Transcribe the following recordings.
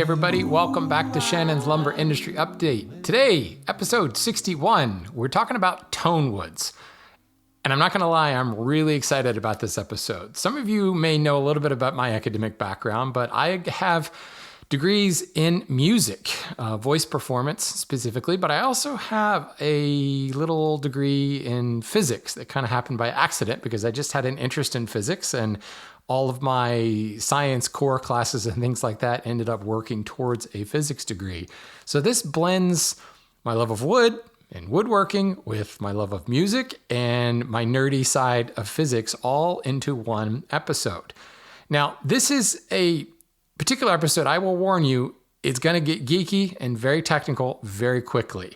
everybody. Welcome back to Shannon's Lumber Industry Update. Today, episode 61, we're talking about tone woods. And I'm not going to lie, I'm really excited about this episode. Some of you may know a little bit about my academic background, but I have degrees in music, voice performance specifically, but I also have a little degree in physics that kind of happened by accident because I just had an interest in physics, and all of my science core classes and things like that ended up working towards a physics degree. So this blends my love of wood and woodworking with my love of music and my nerdy side of physics all into one episode. Now, this is a particular episode, I will warn you, it's going to get geeky and very technical very quickly.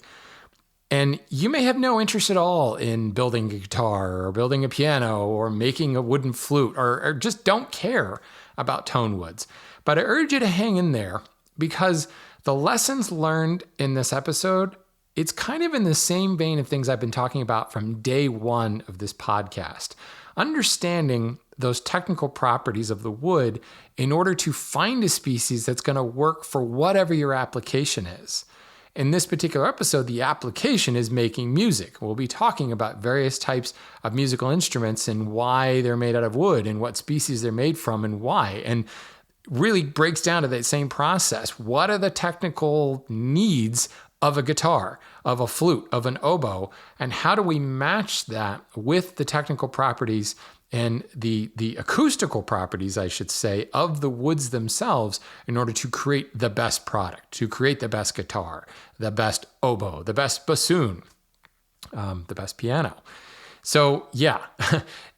And you may have no interest at all in building a guitar or building a piano or making a wooden flute or just don't care about tone woods. But I urge you to hang in there because the lessons learned in this episode, it's kind of in the same vein of things I've been talking about from day one of this podcast. Understanding those technical properties of the wood in order to find a species that's going to work for whatever your application is. In this particular episode, the application is making music. We'll be talking about various types of musical instruments and why they're made out of wood and what species they're made from and why. And really breaks down to that same process. What are the technical needs of a guitar, of a flute, of an oboe, and how do we match that with the technical properties and the acoustical properties, I should say, of the woods themselves in order to create the best product, to create the best guitar, the best oboe, the best bassoon, the best piano. So yeah,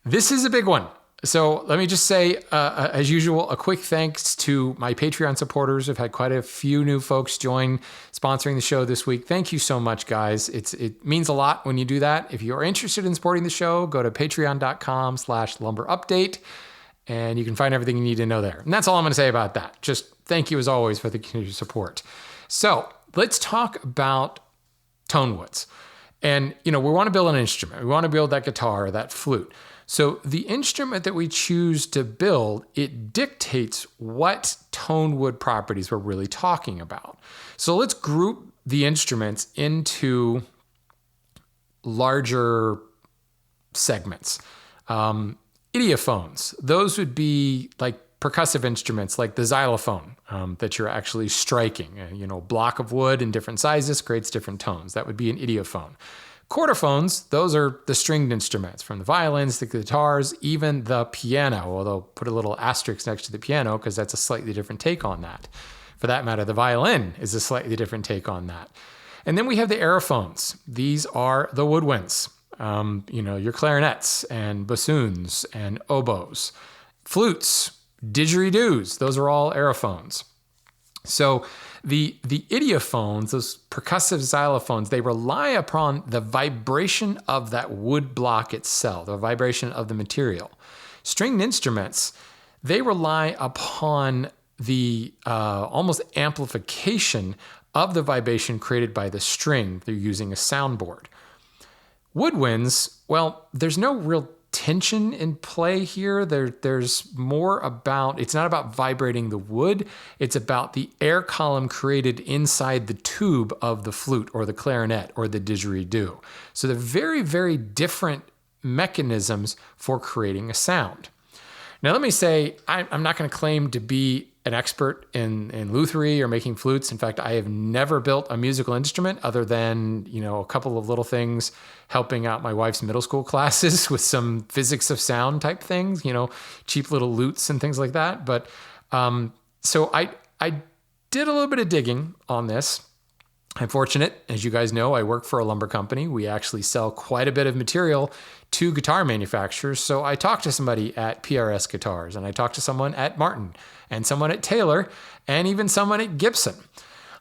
this is a big one. So let me just say, as usual, a quick thanks to my Patreon supporters. I've had quite a few new folks join sponsoring the show this week. Thank you so much, guys. It means a lot when you do that. If you're interested in supporting the show, go to patreon.com/lumberupdate, and you can find everything you need to know there. And that's all I'm going to say about that. Just thank you as always for the continued support. So let's talk about tone woods. And, we want to build an instrument. We want to build that guitar or that flute. So the instrument that we choose to build, it dictates what tone wood properties we're really talking about. So let's group the instruments into larger segments. Idiophones, those would be like percussive instruments like the xylophone that you're actually striking. A block of wood in different sizes creates different tones. That would be an idiophone. Quarterphones, those are the stringed instruments, from the violins, the guitars, even the piano, although put a little asterisk next to the piano because that's a slightly different take on that. For that matter, the violin is a slightly different take on that. And then we have the aerophones. These are the woodwinds, your clarinets and bassoons and oboes. Flutes, didgeridoos, those are all aerophones. So the idiophones, those percussive xylophones, they rely upon the vibration of that wood block itself, the vibration of the material. Stringed instruments, they rely upon the almost amplification of the vibration created by the string. They're using a soundboard. Woodwinds, well, there's no real tension in play here. There's more about, it's not about vibrating the wood, it's about the air column created inside the tube of the flute or the clarinet or the didgeridoo. So they're very, very different mechanisms for creating a sound. Now let me say, I'm not going to claim to be an expert in lutherie or making flutes. In fact, I have never built a musical instrument other than, a couple of little things helping out my wife's middle school classes with some physics of sound type things, cheap little lutes and things like that. But so I did a little bit of digging on this. I'm fortunate, as you guys know, I work for a lumber company. We actually sell quite a bit of material to guitar manufacturers. So I talked to somebody at PRS Guitars, and I talked to someone at Martin, and someone at Taylor, and even someone at Gibson.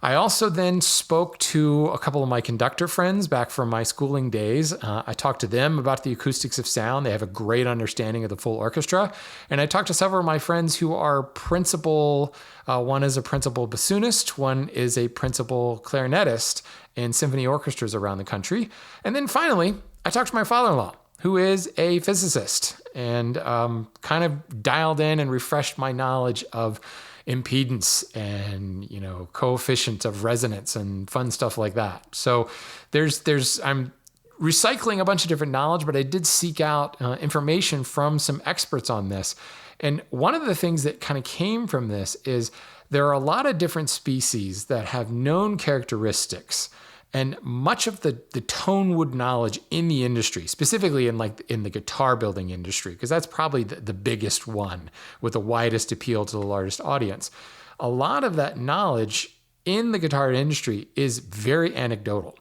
I also then spoke to a couple of my conductor friends back from my schooling days. I talked to them about the acoustics of sound. They have a great understanding of the full orchestra. And I talked to several of my friends who are principal, one is a principal bassoonist, one is a principal clarinetist in symphony orchestras around the country. And then finally, I talked to my father-in-law, who is a physicist, and kind of dialed in and refreshed my knowledge of impedance and, coefficient of resonance and fun stuff like that. So I'm recycling a bunch of different knowledge, but I did seek out information from some experts on this. And one of the things that kind of came from this is there are a lot of different species that have known characteristics, and much of the tone wood knowledge in the industry, specifically in the guitar building industry, because that's probably the biggest one with the widest appeal to the largest audience. A lot of that knowledge in the guitar industry is very anecdotal.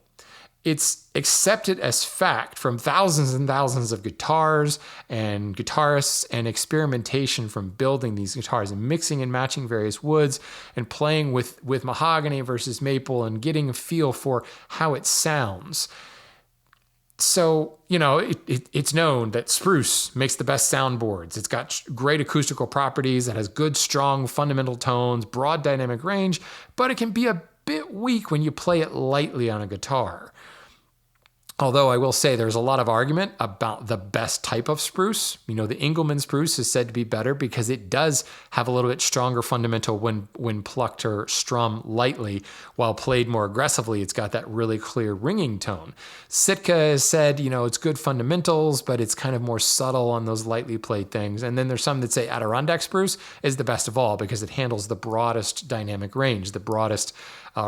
It's accepted as fact from thousands and thousands of guitars and guitarists and experimentation from building these guitars and mixing and matching various woods and playing with mahogany versus maple and getting a feel for how it sounds. So, it's known that spruce makes the best soundboards. It's got great acoustical properties. It has good, strong, fundamental tones, broad dynamic range, but it can be a bit weak when you play it lightly on a guitar. Although I will say there's a lot of argument about the best type of spruce. The Engelmann spruce is said to be better because it does have a little bit stronger fundamental when plucked or strummed lightly, while played more aggressively, it's got that really clear ringing tone. Sitka has said, it's good fundamentals, but it's kind of more subtle on those lightly played things. And then there's some that say Adirondack spruce is the best of all because it handles the broadest dynamic range, the broadest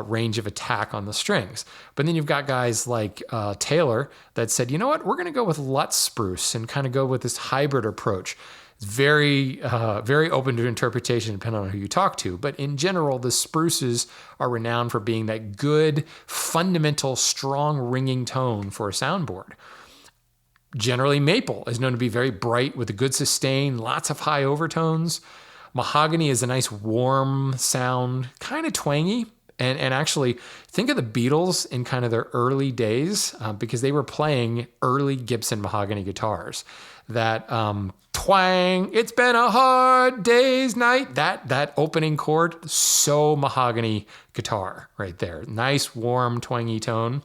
range of attack on the strings. But then you've got guys like Taylor that said, we're going to go with Lutz spruce and kind of go with this hybrid approach. It's very, very open to interpretation depending on who you talk to. But in general, the spruces are renowned for being that good, fundamental, strong ringing tone for a soundboard. Generally, maple is known to be very bright with a good sustain, lots of high overtones. Mahogany is a nice warm sound, kind of twangy. And actually, think of the Beatles in kind of their early days because they were playing early Gibson mahogany guitars. That twang, it's been a hard day's night. That opening chord, so mahogany guitar right there. Nice, warm, twangy tone.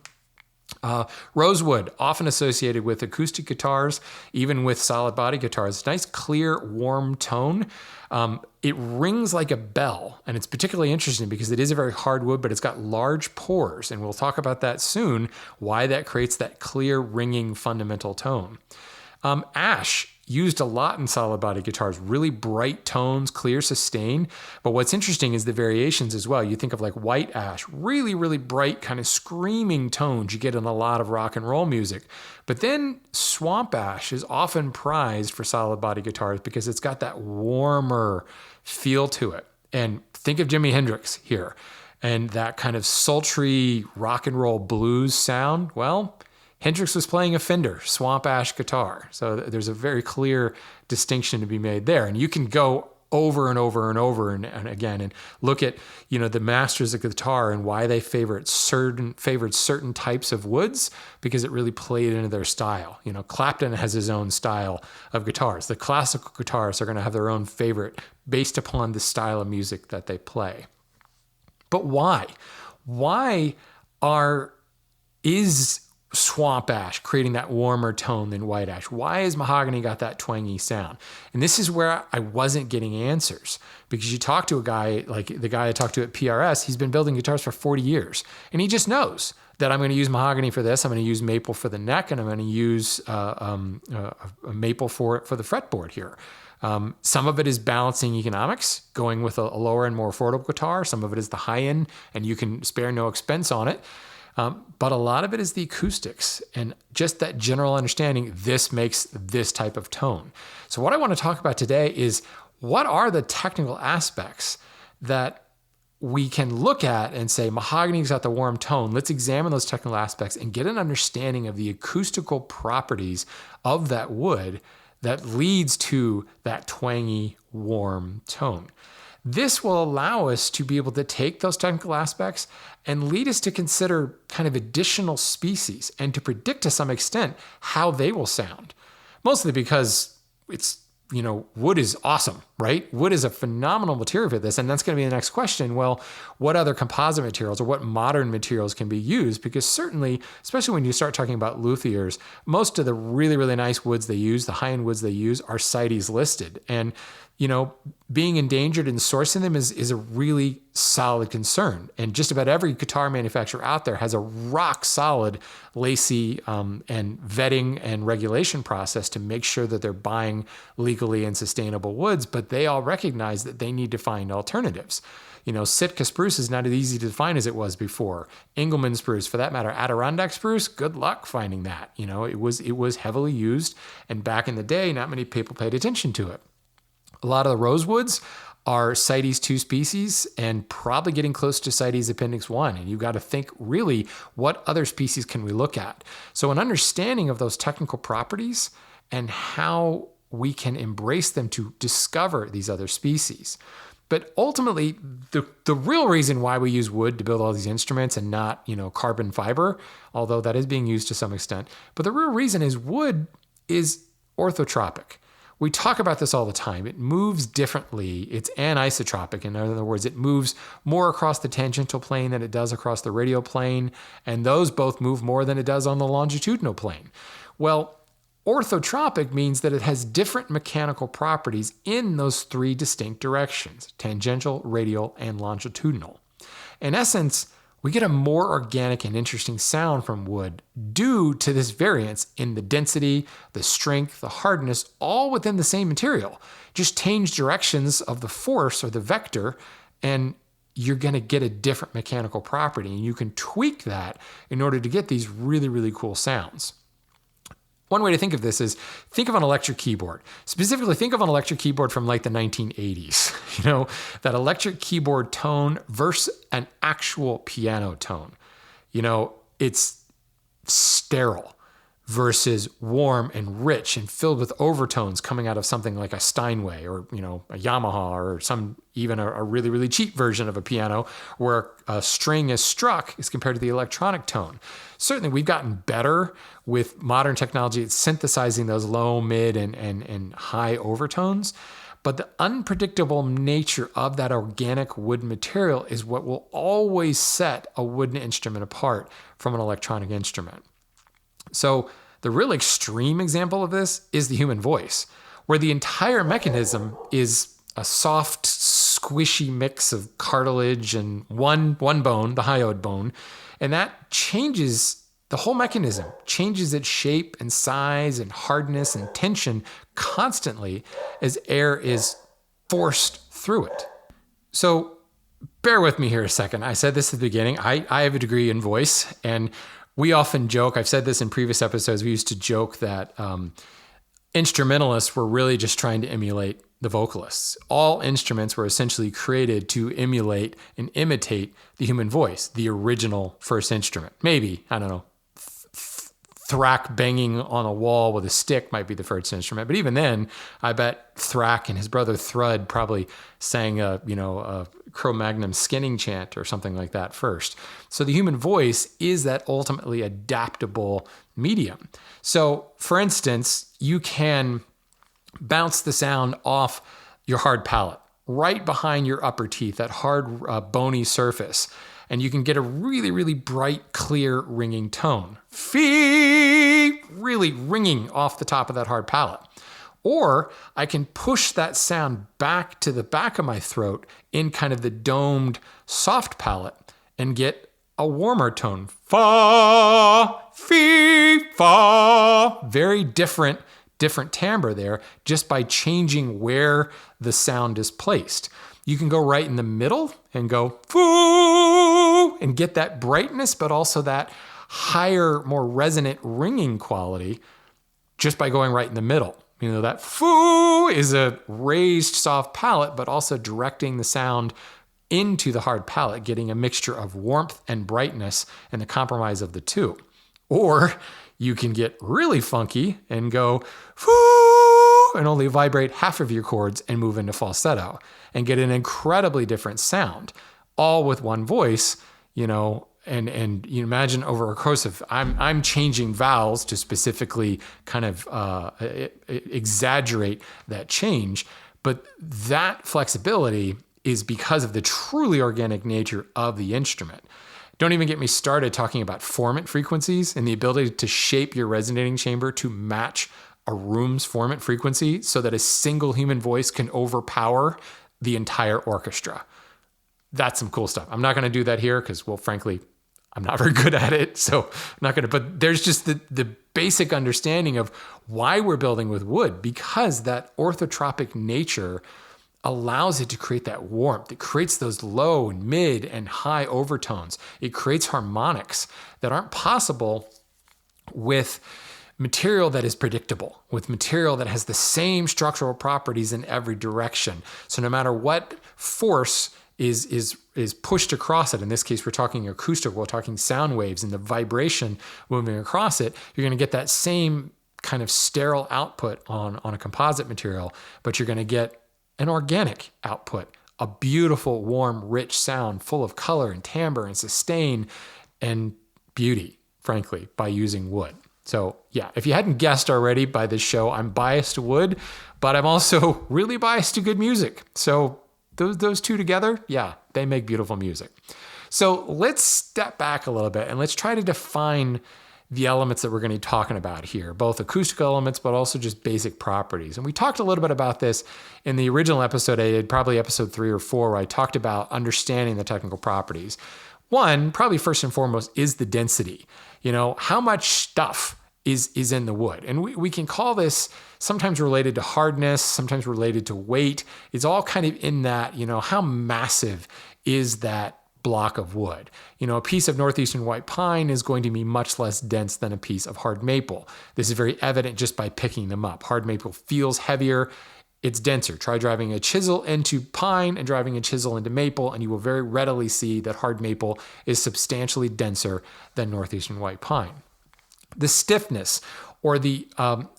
Rosewood, often associated with acoustic guitars, even with solid body guitars. Nice, clear, warm tone. It rings like a bell, and it's particularly interesting because it is a very hard wood, but it's got large pores, and we'll talk about that soon, why that creates that clear, ringing, fundamental tone. Ash, used a lot in solid body guitars, really bright tones, clear sustain. But what's interesting is the variations as well. You think of like white ash, really, really bright, kind of screaming tones you get in a lot of rock and roll music. But then swamp ash is often prized for solid body guitars because it's got that warmer feel to it. And think of Jimi Hendrix here and that kind of sultry rock and roll blues sound. Well, Hendrix was playing a Fender swamp ash guitar. So there's a very clear distinction to be made there. And you can go over and over and over and again and look at, the masters of guitar and why they favored certain types of woods because it really played into their style. Clapton has his own style of guitars. The classical guitarists are going to have their own favorite based upon the style of music that they play. But why? Why is swamp ash creating that warmer tone than white ash? Why has mahogany got that twangy sound? And this is where I wasn't getting answers because you talk to a guy like the guy I talked to at PRS, he's been building guitars for 40 years and he just knows that I'm going to use mahogany for this, I'm going to use maple for the neck, and I'm going to use a maple for the fretboard here. Some of it is balancing economics, going with a lower and more affordable guitar. Some of it is the high end and you can spare no expense on it. But a lot of it is the acoustics and just that general understanding, this makes this type of tone. So what I want to talk about today is what are the technical aspects that we can look at and say, mahogany's got the warm tone. Let's examine those technical aspects and get an understanding of the acoustical properties of that wood that leads to that twangy, warm tone. This will allow us to be able to take those technical aspects and lead us to consider kind of additional species and to predict to some extent how they will sound. Mostly because it's wood is awesome, right? Wood is a phenomenal material for this. And that's going to be the next question. Well, what other composite materials or what modern materials can be used? Because certainly, especially when you start talking about luthiers, most of the really, really nice woods they use, the high-end woods they use, are CITES listed. And being endangered and sourcing them is a really solid concern. And just about every guitar manufacturer out there has a rock solid LACI and vetting and regulation process to make sure that they're buying legally and sustainable woods, but they all recognize that they need to find alternatives. Sitka spruce is not as easy to find as it was before. Engelmann spruce, for that matter, Adirondack spruce, good luck finding that. It was heavily used, and back in the day, not many people paid attention to it. A lot of the rosewoods are CITES 2 species and probably getting close to CITES Appendix 1. And you've got to think, really, what other species can we look at? So an understanding of those technical properties and how we can embrace them to discover these other species. But ultimately, the real reason why we use wood to build all these instruments and not, carbon fiber, although that is being used to some extent, but the real reason is wood is orthotropic. We talk about this all the time. It moves differently. It's anisotropic. In other words, it moves more across the tangential plane than it does across the radial plane, and those both move more than it does on the longitudinal plane. Well, orthotropic means that it has different mechanical properties in those three distinct directions: tangential, radial, and longitudinal. In essence, we get a more organic and interesting sound from wood due to this variance in the density, the strength, the hardness, all within the same material. Just change directions of the force or the vector, and you're going to get a different mechanical property. And you can tweak that in order to get these really, really cool sounds. One way to think of this is think of an electric keyboard. Specifically, think of an electric keyboard from like the 1980s. That electric keyboard tone versus an actual piano tone. It's sterile versus warm and rich and filled with overtones coming out of something like a Steinway or, a Yamaha or even a really, really cheap version of a piano where a string is struck as compared to the electronic tone. Certainly, we've gotten better with modern technology at synthesizing those low, mid, and high overtones. But the unpredictable nature of that organic wood material is what will always set a wooden instrument apart from an electronic instrument. So the real extreme example of this is the human voice, where the entire mechanism is a soft, squishy mix of cartilage and one bone, the hyoid bone, and that changes the whole mechanism, changes its shape and size and hardness and tension constantly as air is forced through it. So bear with me here a second. I said this at the beginning. I have a degree in voice, and we often joke, I've said this in previous episodes, we used to joke that instrumentalists were really just trying to emulate the vocalists. All instruments were essentially created to emulate and imitate the human voice, the original first instrument. Maybe, I don't know, Thrack banging on a wall with a stick might be the first instrument. But even then, I bet Thrack and his brother Thrud probably sang a Cro-Magnon skinning chant or something like that first. So the human voice is that ultimately adaptable medium. So for instance, you can bounce the sound off your hard palate, right behind your upper teeth, that hard bony surface. And you can get a really, really bright, clear, ringing tone. Fee! Really ringing off the top of that hard palate. Or I can push that sound back to the back of my throat in kind of the domed, soft palate and get a warmer tone. Fa, fee, fa. Very different timbre there just by changing where the sound is placed. You can go right in the middle and go foo and get that brightness, but also that higher, more resonant ringing quality just by going right in the middle. That foo is a raised soft palate, but also directing the sound into the hard palate, getting a mixture of warmth and brightness and the compromise of the two. Or you can get really funky and go foo and only vibrate half of your chords and move into falsetto and get an incredibly different sound, all with one voice, and you imagine over a course of, I'm changing vowels to specifically kind of exaggerate that change, but that flexibility is because of the truly organic nature of the instrument. Don't even get me started talking about formant frequencies and the ability to shape your resonating chamber to match a room's formant frequency so that a single human voice can overpower the entire orchestra. That's some cool stuff. I'm not going to do that here because, well, frankly, I'm not very good at it. So I'm not going to, but there's just the basic understanding of why we're building with wood, because that orthotropic nature allows it to create that warmth. It creates those low and mid and high overtones. It creates harmonics that aren't possible with material that is predictable, with material that has the same structural properties in every direction. So no matter what force is pushed across it, in this case, we're talking acoustic, we're talking sound waves and the vibration moving across it, you're going to get that same kind of sterile output on a composite material, but you're going to get an organic output, a beautiful, warm, rich sound full of color and timbre and sustain and beauty, frankly, by using wood. So yeah, if you hadn't guessed already by this show, I'm biased to wood, but I'm also really biased to good music. So those two together, yeah, they make beautiful music. So let's step back a little bit and let's try to define the elements that we're going to be talking about here, both acoustical elements, but also just basic properties. And we talked a little bit about this in the original episode I did, probably episode 3 or 4, where I talked about understanding the technical properties. One, probably first and foremost, is the density. You know, how much stuff is in the wood. And we can call this sometimes related to hardness, sometimes related to weight. It's all kind of in that, you know, how massive is that block of wood. You know, a piece of northeastern white pine is going to be much less dense than a piece of hard maple. This is very evident just by picking them up. Hard maple feels heavier, it's denser. Try driving a chisel into pine and driving a chisel into maple, and you will very readily see that hard maple is substantially denser than northeastern white pine. The stiffness, or the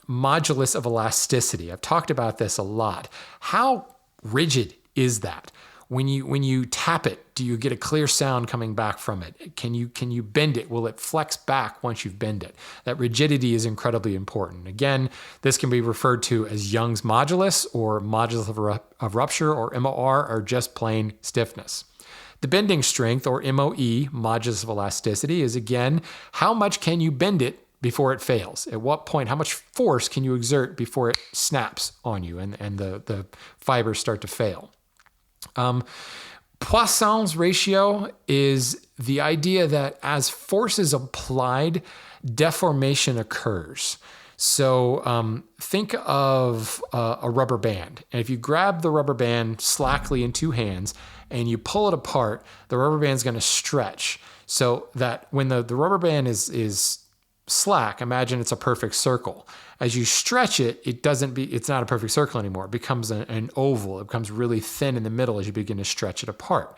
modulus of elasticity. I've talked about this a lot. How rigid is that? When you tap it, do you get a clear sound coming back from it? Can you bend it? Will it flex back once you've bent it? That rigidity is incredibly important. Again, this can be referred to as Young's modulus or modulus of rupture, or MOR, or just plain stiffness. The bending strength, or MOE, modulus of elasticity, is again, how much can you bend it before it fails? At what point, how much force can you exert before it snaps on you and the fibers start to fail? Poisson's ratio is the idea that as force is applied, deformation occurs. So think of a rubber band. And if you grab the rubber band slackly in two hands and you pull it apart, the rubber band is going to stretch. So that when the rubber band is slack, imagine it's a perfect circle. As you stretch it, it's not a perfect circle anymore. It becomes an oval. It becomes really thin in the middle as you begin to stretch it apart.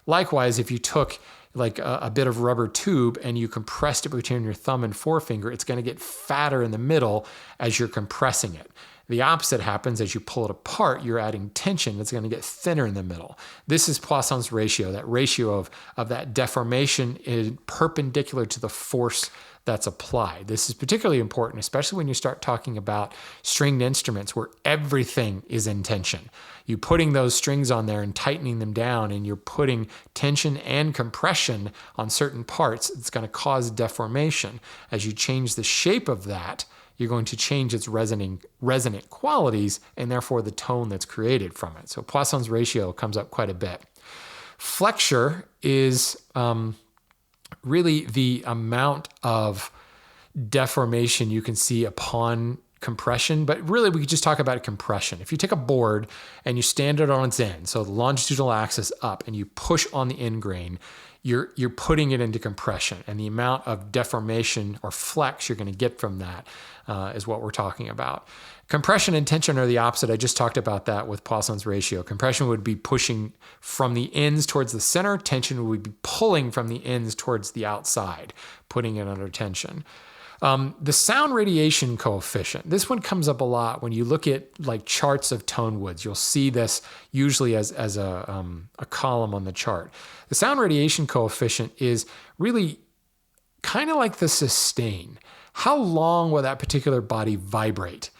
Likewise, if you took like a bit of rubber tube and you compressed it between your thumb and forefinger, it's going to get fatter in the middle as you're compressing it. The opposite happens as you pull it apart. You're adding tension. It's going to get thinner in the middle. This is Poisson's ratio, that ratio of that deformation is perpendicular to the force that's applied. This is particularly important, especially when you start talking about stringed instruments where everything is in tension. You putting those strings on there and tightening them down, and you're putting tension and compression on certain parts, it's going to cause deformation. As you change the shape of that, you're going to change its resonant qualities and therefore the tone that's created from it. So Poisson's ratio comes up quite a bit. Flexure is really the amount of deformation you can see upon compression, but really we could just talk about compression. If you take a board and you stand it on its end, so the longitudinal axis up, and you push on the end grain, you're putting it into compression, and the amount of deformation or flex you're going to get from that is what we're talking about. Compression and tension are the opposite. I just talked about that with Poisson's ratio. Compression would be pushing from the ends towards the center. Tension would be pulling from the ends towards the outside, putting it under tension. The sound radiation coefficient. This one comes up a lot when you look at like charts of tone woods. You'll see this usually as a column on the chart. The sound radiation coefficient is really kind of like the sustain. How long will that particular body vibrate?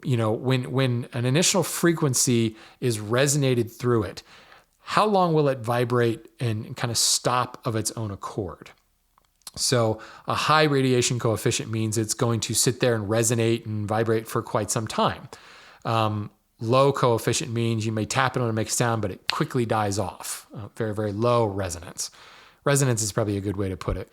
When an initial frequency is resonated through it, how long will it vibrate and kind of stop of its own accord? So a high radiation coefficient means it's going to sit there and resonate and vibrate for quite some time. Low coefficient means you may tap it on to make a sound, but it quickly dies off. Very, very low resonance. Resonance is probably a good way to put it.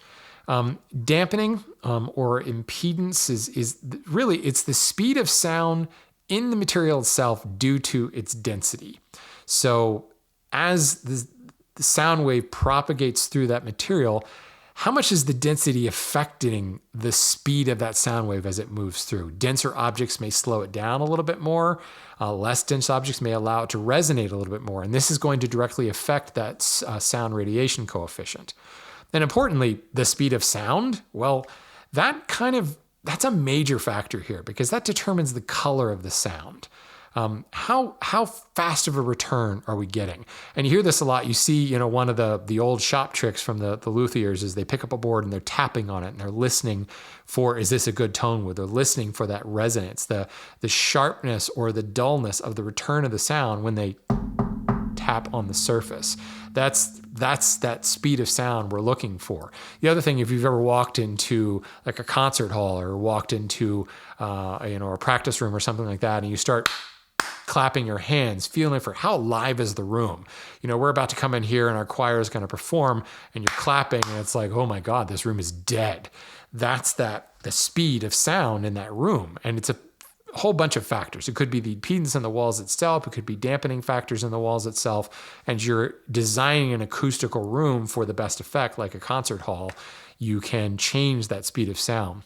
Dampening or impedance is really, it's the speed of sound in the material itself due to its density. So as the sound wave propagates through that material, how much is the density affecting the speed of that sound wave as it moves through? Denser objects may slow it down a little bit more. Less dense objects may allow it to resonate a little bit more. And this is going to directly affect that sound radiation coefficient. And importantly, the speed of sound, well, that's a major factor here because that determines the color of the sound. How fast of a return are we getting? And you hear this a lot. You see, one of the old shop tricks from the luthiers is they pick up a board and they're tapping on it and they're listening for, is this a good tone wood? They're listening for that resonance, the sharpness or the dullness of the return of the sound when they tap on the surface. That's that speed of sound we're looking for. The other thing, if you've ever walked into like a concert hall or walked into a practice room or something like that, and you start clapping your hands, feeling for how live is the room. We're about to come in here and our choir is going to perform and you're clapping and it's like, oh my God, this room is dead. That's the speed of sound in that room. And it's a whole bunch of factors. It could be the impedance in the walls itself. It could be dampening factors in the walls itself. And you're designing an acoustical room for the best effect, like a concert hall. You can change that speed of sound.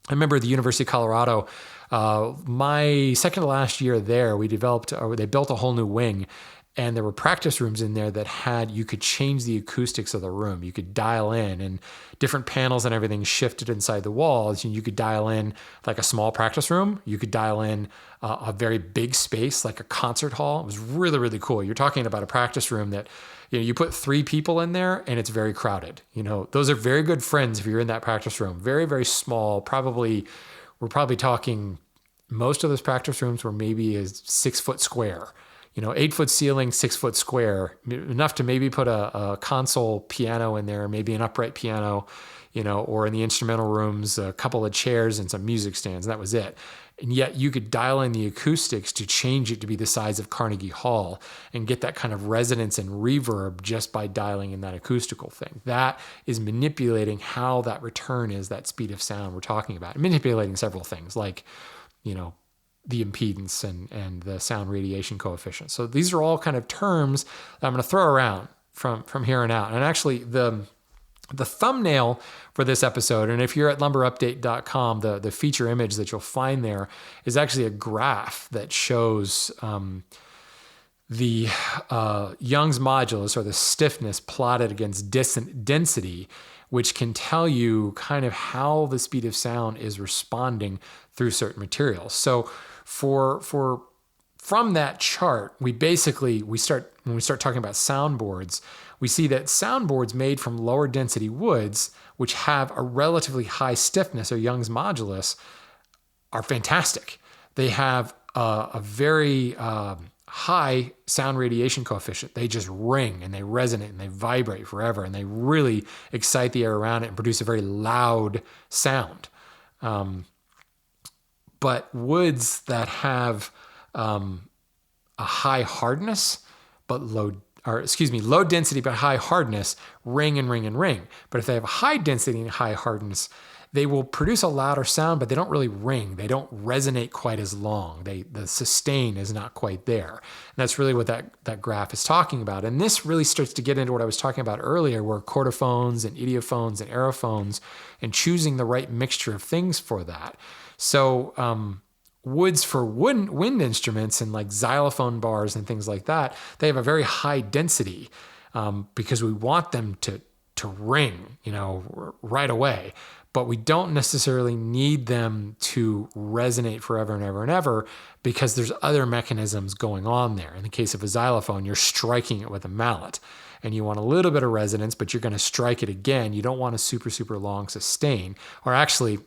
I remember at the University of Colorado, my second to last year there, they built a whole new wing, and there were practice rooms in there that you could change the acoustics of the room. You could dial in, and different panels and everything shifted inside the walls. And you could dial in like a small practice room. You could dial in a very big space, like a concert hall. It was really, really cool. You're talking about a practice room that, you put 3 people in there and it's very crowded. Those are very good friends if you're in that practice room. Very, very small. We're probably talking, most of those practice rooms were maybe a 6 foot square. 8 foot ceiling, 6 foot square, enough to maybe put a console piano in there, maybe an upright piano, or in the instrumental rooms, a couple of chairs and some music stands. And that was it. And yet you could dial in the acoustics to change it to be the size of Carnegie Hall and get that kind of resonance and reverb just by dialing in that acoustical thing. That is manipulating how that return is, that speed of sound we're talking about. Manipulating several things like, the impedance and the sound radiation coefficient. So these are all kind of terms that I'm going to throw around from here on out. And actually the thumbnail for this episode, and if you're at lumberupdate.com, the feature image that you'll find there is actually a graph that shows the Young's modulus, or the stiffness, plotted against density, which can tell you kind of how the speed of sound is responding through certain materials. So from that chart, when we start talking about soundboards, we see that soundboards made from lower density woods, which have a relatively high stiffness, or Young's modulus, are fantastic. They have a very high sound radiation coefficient. They just ring and they resonate and they vibrate forever, and they really excite the air around it and produce a very loud sound. But woods that have a high hardness, but low density but high hardness, ring and ring and ring. But if they have a high density and high hardness, they will produce a louder sound, but they don't really ring. They don't resonate quite as long. The sustain is not quite there. And that's really what that graph is talking about. And this really starts to get into what I was talking about earlier, where chordophones and idiophones and aerophones, and choosing the right mixture of things for that. So woods for wind instruments and like xylophone bars and things like that, they have a very high density because we want them to ring, right away. but we don't necessarily need them to resonate forever and ever and ever because there's other mechanisms going on there. In the case of a xylophone, you're striking it with a mallet and you want a little bit of resonance, but you're going to strike it again. You don't want a super, super long sustain, or actually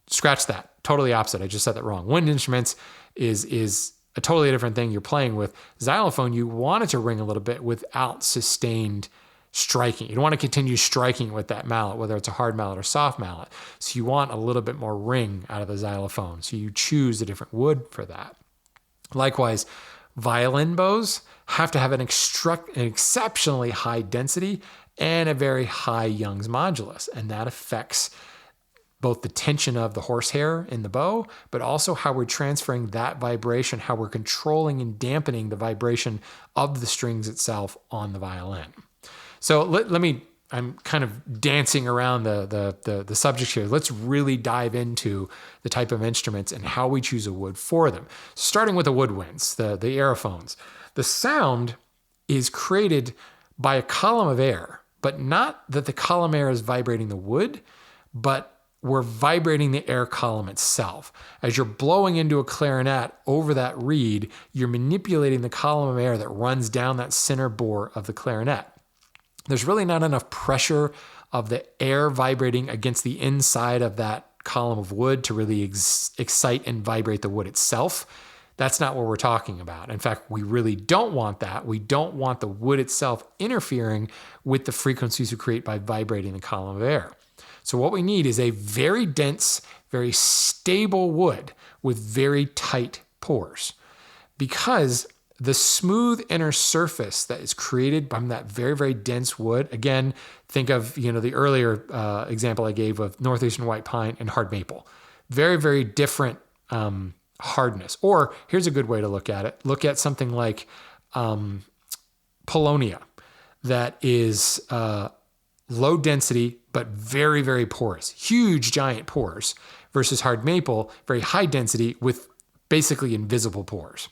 scratch that. Totally opposite. I just said that wrong. Wind instruments is a totally different thing you're playing with. Xylophone, you want it to ring a little bit without sustained striking. You don't want to continue striking with that mallet, whether it's a hard mallet or soft mallet. So you want a little bit more ring out of the xylophone. So you choose a different wood for that. Likewise, violin bows have to have an exceptionally high density and a very high Young's modulus. And that affects both the tension of the horsehair in the bow, but also how we're transferring that vibration, how we're controlling and dampening the vibration of the strings itself on the violin. So I'm kind of dancing around the subject here. Let's really dive into the type of instruments and how we choose a wood for them. Starting with the woodwinds, the aerophones. The sound is created by a column of air, but not that the column air is vibrating the wood, but we're vibrating the air column itself. As you're blowing into a clarinet over that reed, you're manipulating the column of air that runs down that center bore of the clarinet. There's really not enough pressure of the air vibrating against the inside of that column of wood to really excite and vibrate the wood itself. That's not what we're talking about. In fact, we really don't want that. We don't want the wood itself interfering with the frequencies we create by vibrating the column of air. So what we need is a very dense, very stable wood with very tight pores, because the smooth inner surface that is created by that very, very dense wood, again, think of the earlier example I gave of northeastern white pine and hard maple. Very, very different hardness. Or here's a good way to look at it. Look at something like Paulownia that is low density, but very, very porous. Huge, giant pores versus hard maple, very high density with basically invisible pores.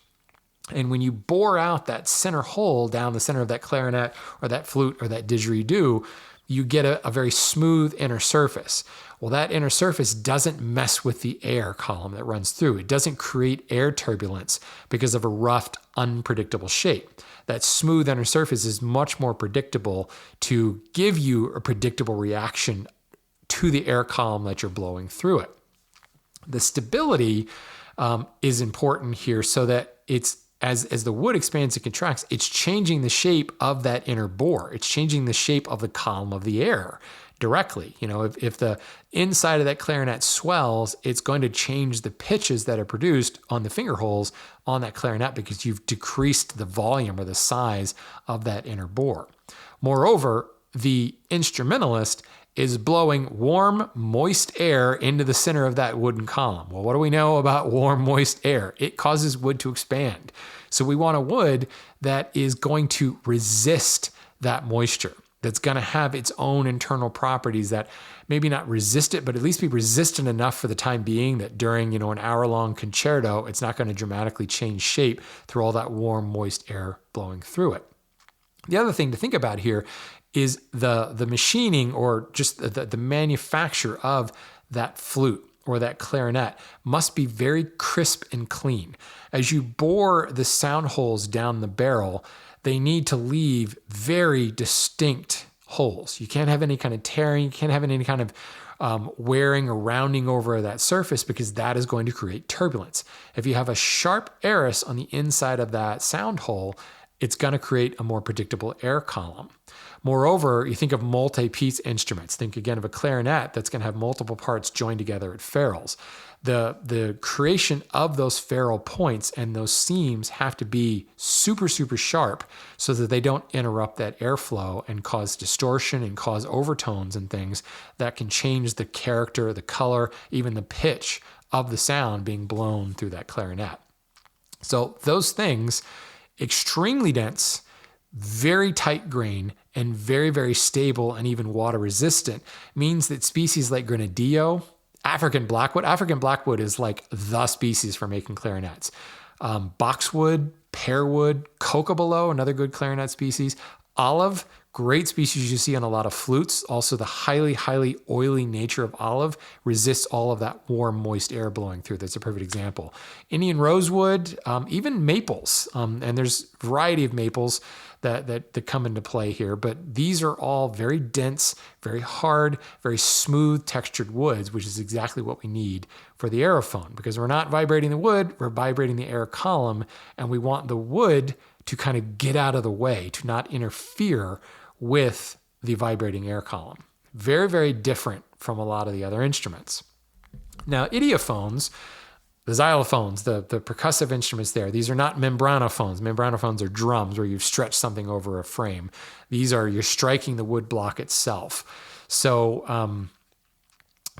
And when you bore out that center hole down the center of that clarinet or that flute or that didgeridoo, you get a very smooth inner surface. Well, that inner surface doesn't mess with the air column that runs through. It doesn't create air turbulence because of a roughed, unpredictable shape. That smooth inner surface is much more predictable to give you a predictable reaction to the air column that you're blowing through it. The stability is important here so that it's as the wood expands and contracts, it's changing the shape of that inner bore. It's changing the shape of the column of the air directly. If the inside of that clarinet swells, it's going to change the pitches that are produced on the finger holes on that clarinet because you've decreased the volume or the size of that inner bore. Moreover, the instrumentalist is blowing warm, moist air into the center of that wooden column. Well, what do we know about warm, moist air? It causes wood to expand. So we want a wood that is going to resist that moisture, that's going to have its own internal properties that maybe not resist it, but at least be resistant enough for the time being that during, an hour-long concerto, it's not going to dramatically change shape through all that warm, moist air blowing through it. The other thing to think about here is the machining or just the manufacture of that flute or that clarinet must be very crisp and clean. As you bore the sound holes down the barrel, they need to leave very distinct holes. You can't have any kind of tearing, you can't have any kind of wearing or rounding over that surface because that is going to create turbulence. If you have a sharp arris on the inside of that sound hole, it's going to create a more predictable air column. Moreover, you think of multi-piece instruments. Think again of a clarinet that's going to have multiple parts joined together at ferrules. The creation of those ferrule points and those seams have to be super, super sharp so that they don't interrupt that airflow and cause distortion and cause overtones and things that can change the character, the color, even the pitch of the sound being blown through that clarinet. So those things, extremely dense, very tight grain, and very, very stable and even water resistant, means that species like Granadillo, African blackwood is like the species for making clarinets. Boxwood, pearwood, cocobolo, another good clarinet species, olive, Great species you see on a lot of flutes. Also, the highly, highly oily nature of olive resists all of that warm, moist air blowing through. That's a perfect example. Indian rosewood, even maples, and there's a variety of maples that come into play here, but these are all very dense, very hard, very smooth textured woods, which is exactly what we need for the aerophone, because we're not vibrating the wood, we're vibrating the air column, and we want the wood to kind of get out of the way, to not interfere with the vibrating air column. Very, very different from a lot of the other instruments. Now, idiophones, the xylophones, the percussive instruments there, these are not membranophones. Membranophones are drums where you've stretched something over a frame. These are, you're striking the wood block itself. So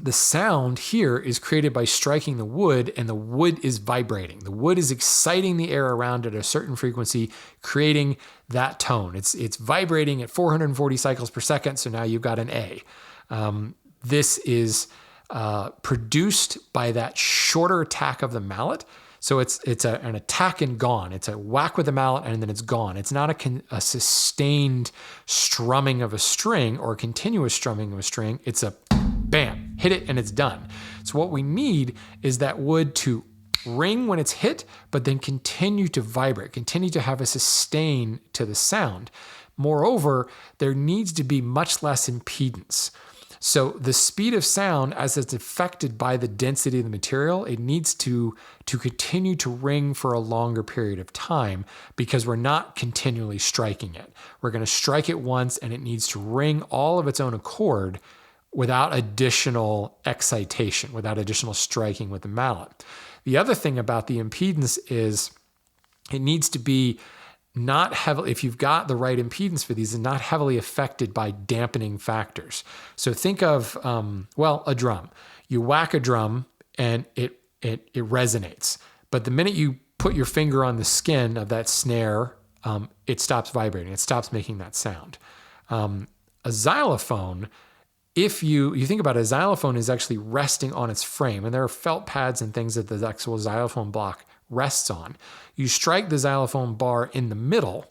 the sound here is created by striking the wood, and the wood is vibrating. The wood is exciting the air around at a certain frequency, creating that tone. It's vibrating at 440 cycles per second, so now you've got an A. This is produced by that shorter attack of the mallet. So it's an attack and gone. It's a whack with the mallet and then it's gone. It's not a sustained strumming of a string or a continuous strumming of a string. It's a bam, hit it and it's done. So what we need is that wood to ring when it's hit, but then continue to vibrate, continue to have a sustain to the sound. Moreover, there needs to be much less impedance. So the speed of sound, as it's affected by the density of the material, it needs to continue to ring for a longer period of time because we're not continually striking it. We're going to strike it once and it needs to ring all of its own accord without additional excitation, without additional striking with the mallet. The other thing about the impedance is it needs to be not heavily, if you've got the right impedance for these, is not heavily affected by dampening factors. So think of, a drum. You whack a drum and it resonates. But the minute you put your finger on the skin of that snare, it stops vibrating. It stops making that sound. A xylophone, if you think about it, a xylophone is actually resting on its frame, and there are felt pads and things that the actual xylophone block rests on. You strike the xylophone bar in the middle,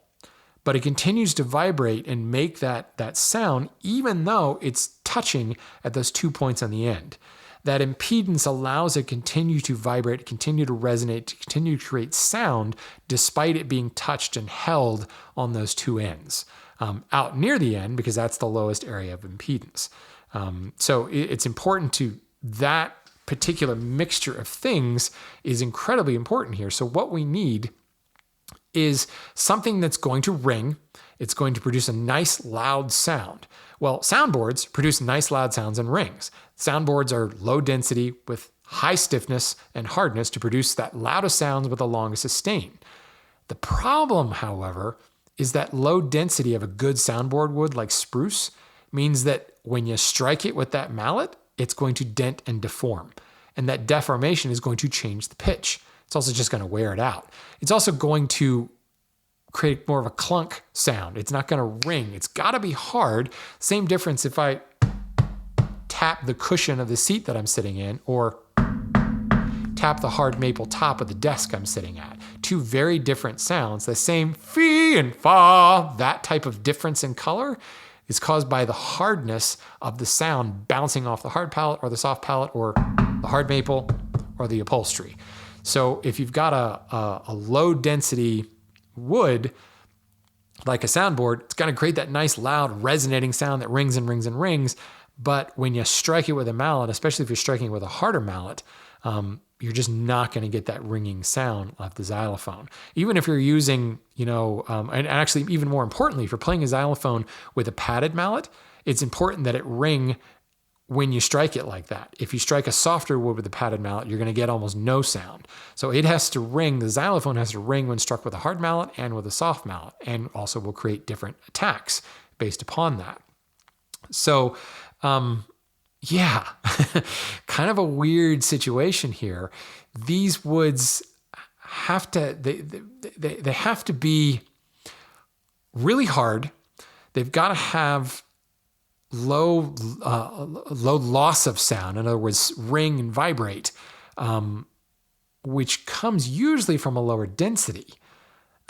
but it continues to vibrate and make that sound even though it's touching at those 2 points on the end. That impedance allows it to continue to vibrate, continue to resonate, to continue to create sound despite it being touched and held on those two ends. Out near the end, because that's the lowest area of impedance. So it's important to that particular mixture of things is incredibly important here. So what we need is something that's going to ring. It's going to produce a nice loud sound. Well, soundboards produce nice loud sounds and rings. Soundboards are low density with high stiffness and hardness to produce that loudest sounds with the longest sustain. The problem, however, is that low density of a good soundboard wood like spruce means that when you strike it with that mallet, it's going to dent and deform. And that deformation is going to change the pitch. It's also just going to wear it out. It's also going to create more of a clunk sound. It's not going to ring. It's got to be hard. Same difference if I tap the cushion of the seat that I'm sitting in or tap the hard maple top of the desk I'm sitting at. Two very different sounds. The same fee and fa, that type of difference in color is caused by the hardness of the sound bouncing off the hard pallet or the soft pallet or the hard maple or the upholstery. So if you've got a low density wood like a soundboard, it's going to create that nice loud resonating sound that rings and rings and rings. But when you strike it with a mallet, especially if you're striking it with a harder mallet, you're just not going to get that ringing sound of the xylophone. Even if you're using, and actually even more importantly, if you're playing a xylophone with a padded mallet, it's important that it ring when you strike it like that. If you strike a softer wood with a padded mallet, you're going to get almost no sound. So it has to ring, the xylophone has to ring when struck with a hard mallet and with a soft mallet, and also will create different attacks based upon that. So, yeah, kind of a weird situation here. These woods have to, they have to be really hard. They've got to have low loss of sound. In other words, ring and vibrate, which comes usually from a lower density.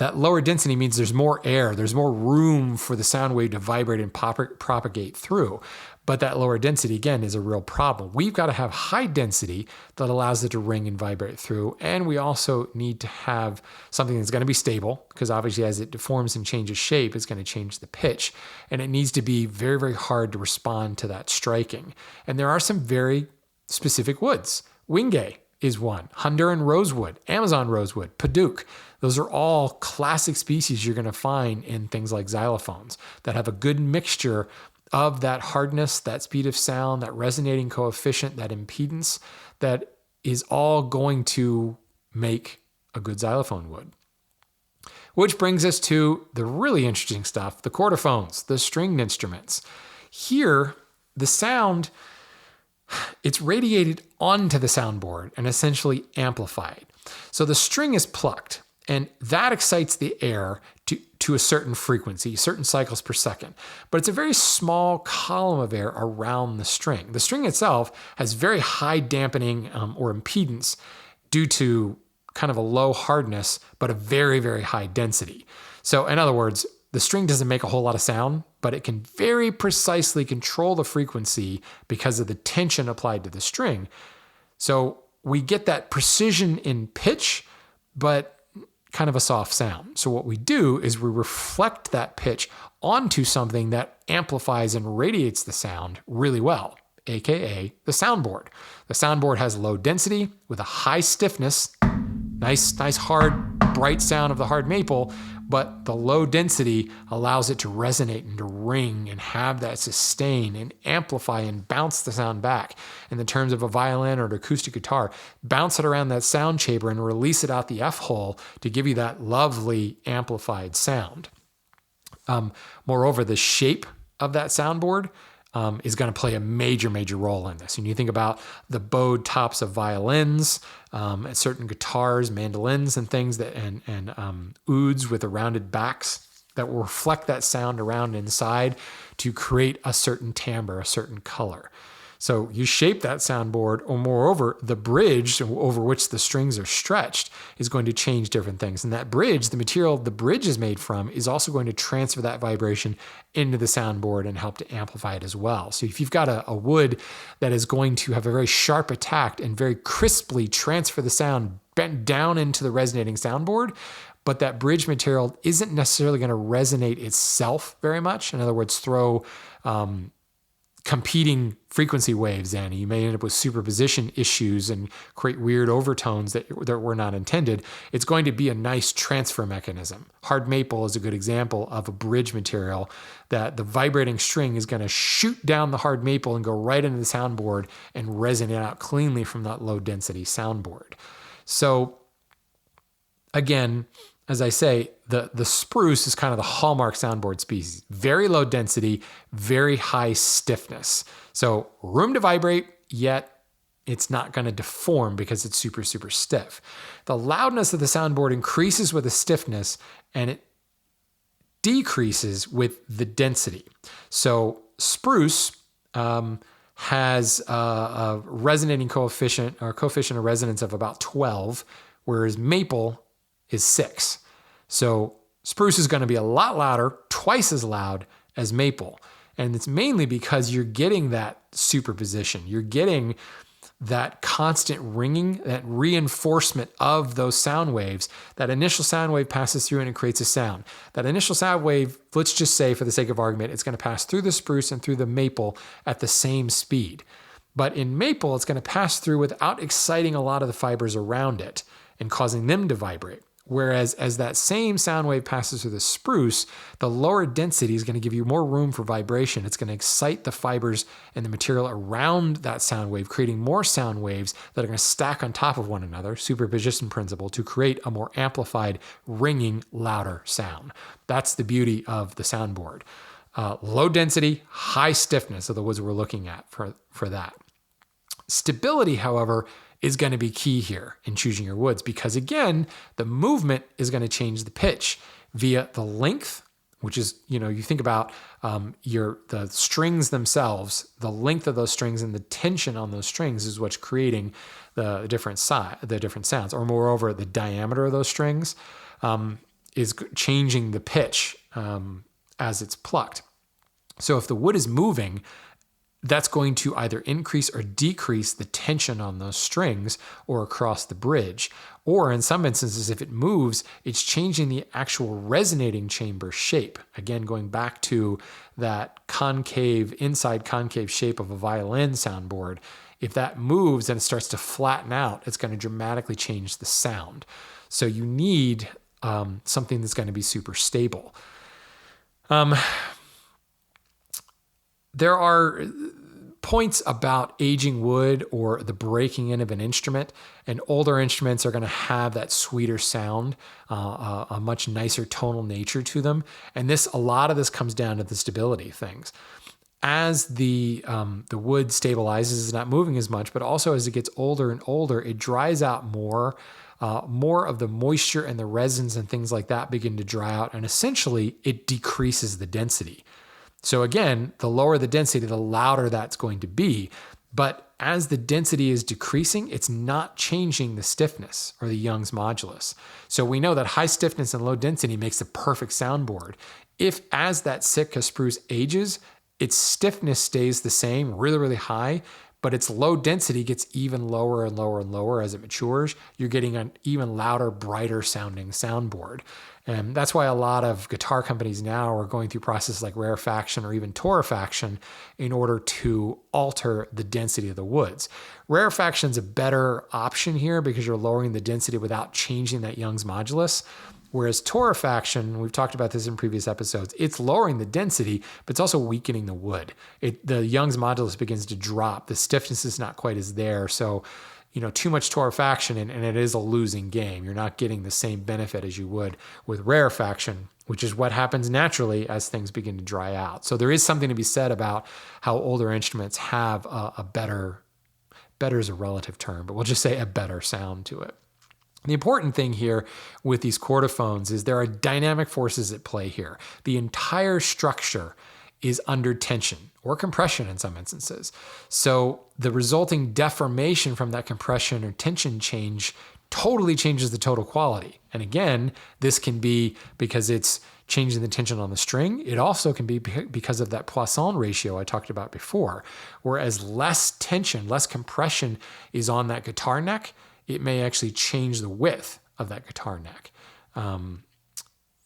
That lower density means there's more air, there's more room for the sound wave to vibrate and propagate through. But that lower density, again, is a real problem. We've got to have high density that allows it to ring and vibrate through. And we also need to have something that's going to be stable, because obviously as it deforms and changes shape, it's going to change the pitch. And it needs to be very, very hard to respond to that striking. And there are some very specific woods. Wingay is one. Honduran rosewood, Amazon rosewood, Padauk. Those are all classic species you're going to find in things like xylophones that have a good mixture of that hardness, that speed of sound, that resonating coefficient, that impedance, that is all going to make a good xylophone wood. Which brings us to the really interesting stuff, the chordophones, the stringed instruments. Here, the sound, it's radiated onto the soundboard and essentially amplified. So the string is plucked, and that excites the air to a certain frequency, certain cycles per second. But it's a very small column of air around the string. The string itself has very high dampening or impedance due to kind of a low hardness, but a very, very high density. So in other words, the string doesn't make a whole lot of sound, but it can very precisely control the frequency because of the tension applied to the string. So we get that precision in pitch, but kind of a soft sound. So what we do is we reflect that pitch onto something that amplifies and radiates the sound really well, aka the soundboard. The soundboard has low density with a high stiffness, nice hard, bright sound of the hard maple, but the low density allows it to resonate and to ring and have that sustain and amplify and bounce the sound back. In the terms of a violin or an acoustic guitar, bounce it around that sound chamber and release it out the F hole to give you that lovely amplified sound. Moreover, the shape of that soundboard is going to play a major role in this. And you think about the bowed tops of violins, certain guitars, mandolins, and things that, and ouds with the rounded backs that will reflect that sound around inside to create a certain timbre, a certain color. So you shape that soundboard, or moreover, the bridge over which the strings are stretched is going to change different things. And that bridge, the material the bridge is made from, is also going to transfer that vibration into the soundboard and help to amplify it as well. So if you've got a wood that is going to have a very sharp attack and very crisply transfer the sound bent down into the resonating soundboard, but that bridge material isn't necessarily going to resonate itself very much. In other words, throw competing frequency waves in. You may end up with superposition issues and create weird overtones that were not intended. It's going to be a nice transfer mechanism. Hard maple is a good example of a bridge material that the vibrating string is going to shoot down the hard maple and go right into the soundboard and resonate out cleanly from that low density soundboard. So again, as I say, the spruce is kind of the hallmark soundboard species. Very low density, very high stiffness. So room to vibrate, yet it's not going to deform because it's super stiff. The loudness of the soundboard increases with the stiffness, and it decreases with the density. So spruce has a resonating coefficient, or coefficient of resonance of about 12, whereas maple is 6. So spruce is going to be a lot louder, twice as loud as maple. And it's mainly because you're getting that superposition. You're getting that constant ringing, that reinforcement of those sound waves. That initial sound wave passes through and it creates a sound. That initial sound wave, let's just say for the sake of argument, it's going to pass through the spruce and through the maple at the same speed. But in maple, it's going to pass through without exciting a lot of the fibers around it and causing them to vibrate. Whereas as that same sound wave passes through the spruce, the lower density is going to give you more room for vibration. It's going to excite the fibers and the material around that sound wave, creating more sound waves that are going to stack on top of one another, superposition principle, to create a more amplified, ringing, louder sound. That's the beauty of the soundboard. Low density, high stiffness are the woods we're looking at for that. Stability, however, is going to be key here in choosing your woods, because again, the movement is going to change the pitch via the length, which is, you think about the strings themselves, the length of those strings and the tension on those strings is what's creating the different sounds, or moreover, the diameter of those strings is changing the pitch as it's plucked. So if the wood is moving, that's going to either increase or decrease the tension on those strings or across the bridge. Or in some instances, if it moves, it's changing the actual resonating chamber shape. Again, going back to that inside concave shape of a violin soundboard. If that moves and it starts to flatten out, it's going to dramatically change the sound. So you need something that's going to be super stable. There are points about aging wood or the breaking in of an instrument, and older instruments are going to have that sweeter sound, a much nicer tonal nature to them. And a lot of this comes down to the stability things. As the wood stabilizes, it's not moving as much, but also as it gets older and older, it dries out more. More of the moisture and the resins and things like that begin to dry out, and essentially it decreases the density. So again, the lower the density, the louder that's going to be. But as the density is decreasing, it's not changing the stiffness or the Young's modulus. So we know that high stiffness and low density makes the perfect soundboard. If as that Sitka spruce ages, its stiffness stays the same, really, really high, but its low density gets even lower and lower and lower as it matures, you're getting an even louder, brighter sounding soundboard. And that's why a lot of guitar companies now are going through processes like rarefaction or even torrefaction in order to alter the density of the woods. Rarefaction is a better option here because you're lowering the density without changing that Young's modulus. Whereas torrefaction, we've talked about this in previous episodes, it's lowering the density, but it's also weakening the wood. The Young's modulus begins to drop. The stiffness is not quite as there. So, too much torrefaction and it is a losing game. You're not getting the same benefit as you would with rarefaction, which is what happens naturally as things begin to dry out. So there is something to be said about how older instruments have a better is a relative term, but we'll just say a better sound to it. The important thing here with these chordophones is there are dynamic forces at play here. The entire structure is under tension or compression in some instances. So the resulting deformation from that compression or tension change totally changes the total quality. And again, this can be because it's changing the tension on the string. It also can be because of that Poisson ratio I talked about before, whereas less tension, less compression is on that guitar neck, it may actually change the width of that guitar neck.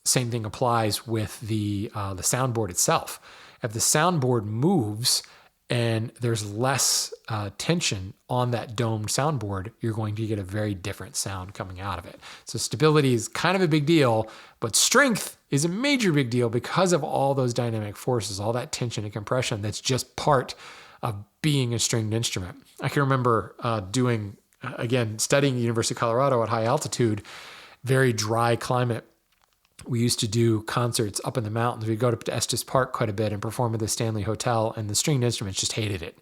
Same thing applies with the soundboard itself. If the soundboard moves and there's less tension on that domed soundboard, you're going to get a very different sound coming out of it. So stability is kind of a big deal, but strength is a major big deal because of all those dynamic forces, all that tension and compression that's just part of being a stringed instrument. I can remember studying at the University of Colorado at high altitude, very dry climate. We used to do concerts up in the mountains. We'd go up to Estes Park quite a bit and perform at the Stanley Hotel, and the stringed instruments just hated it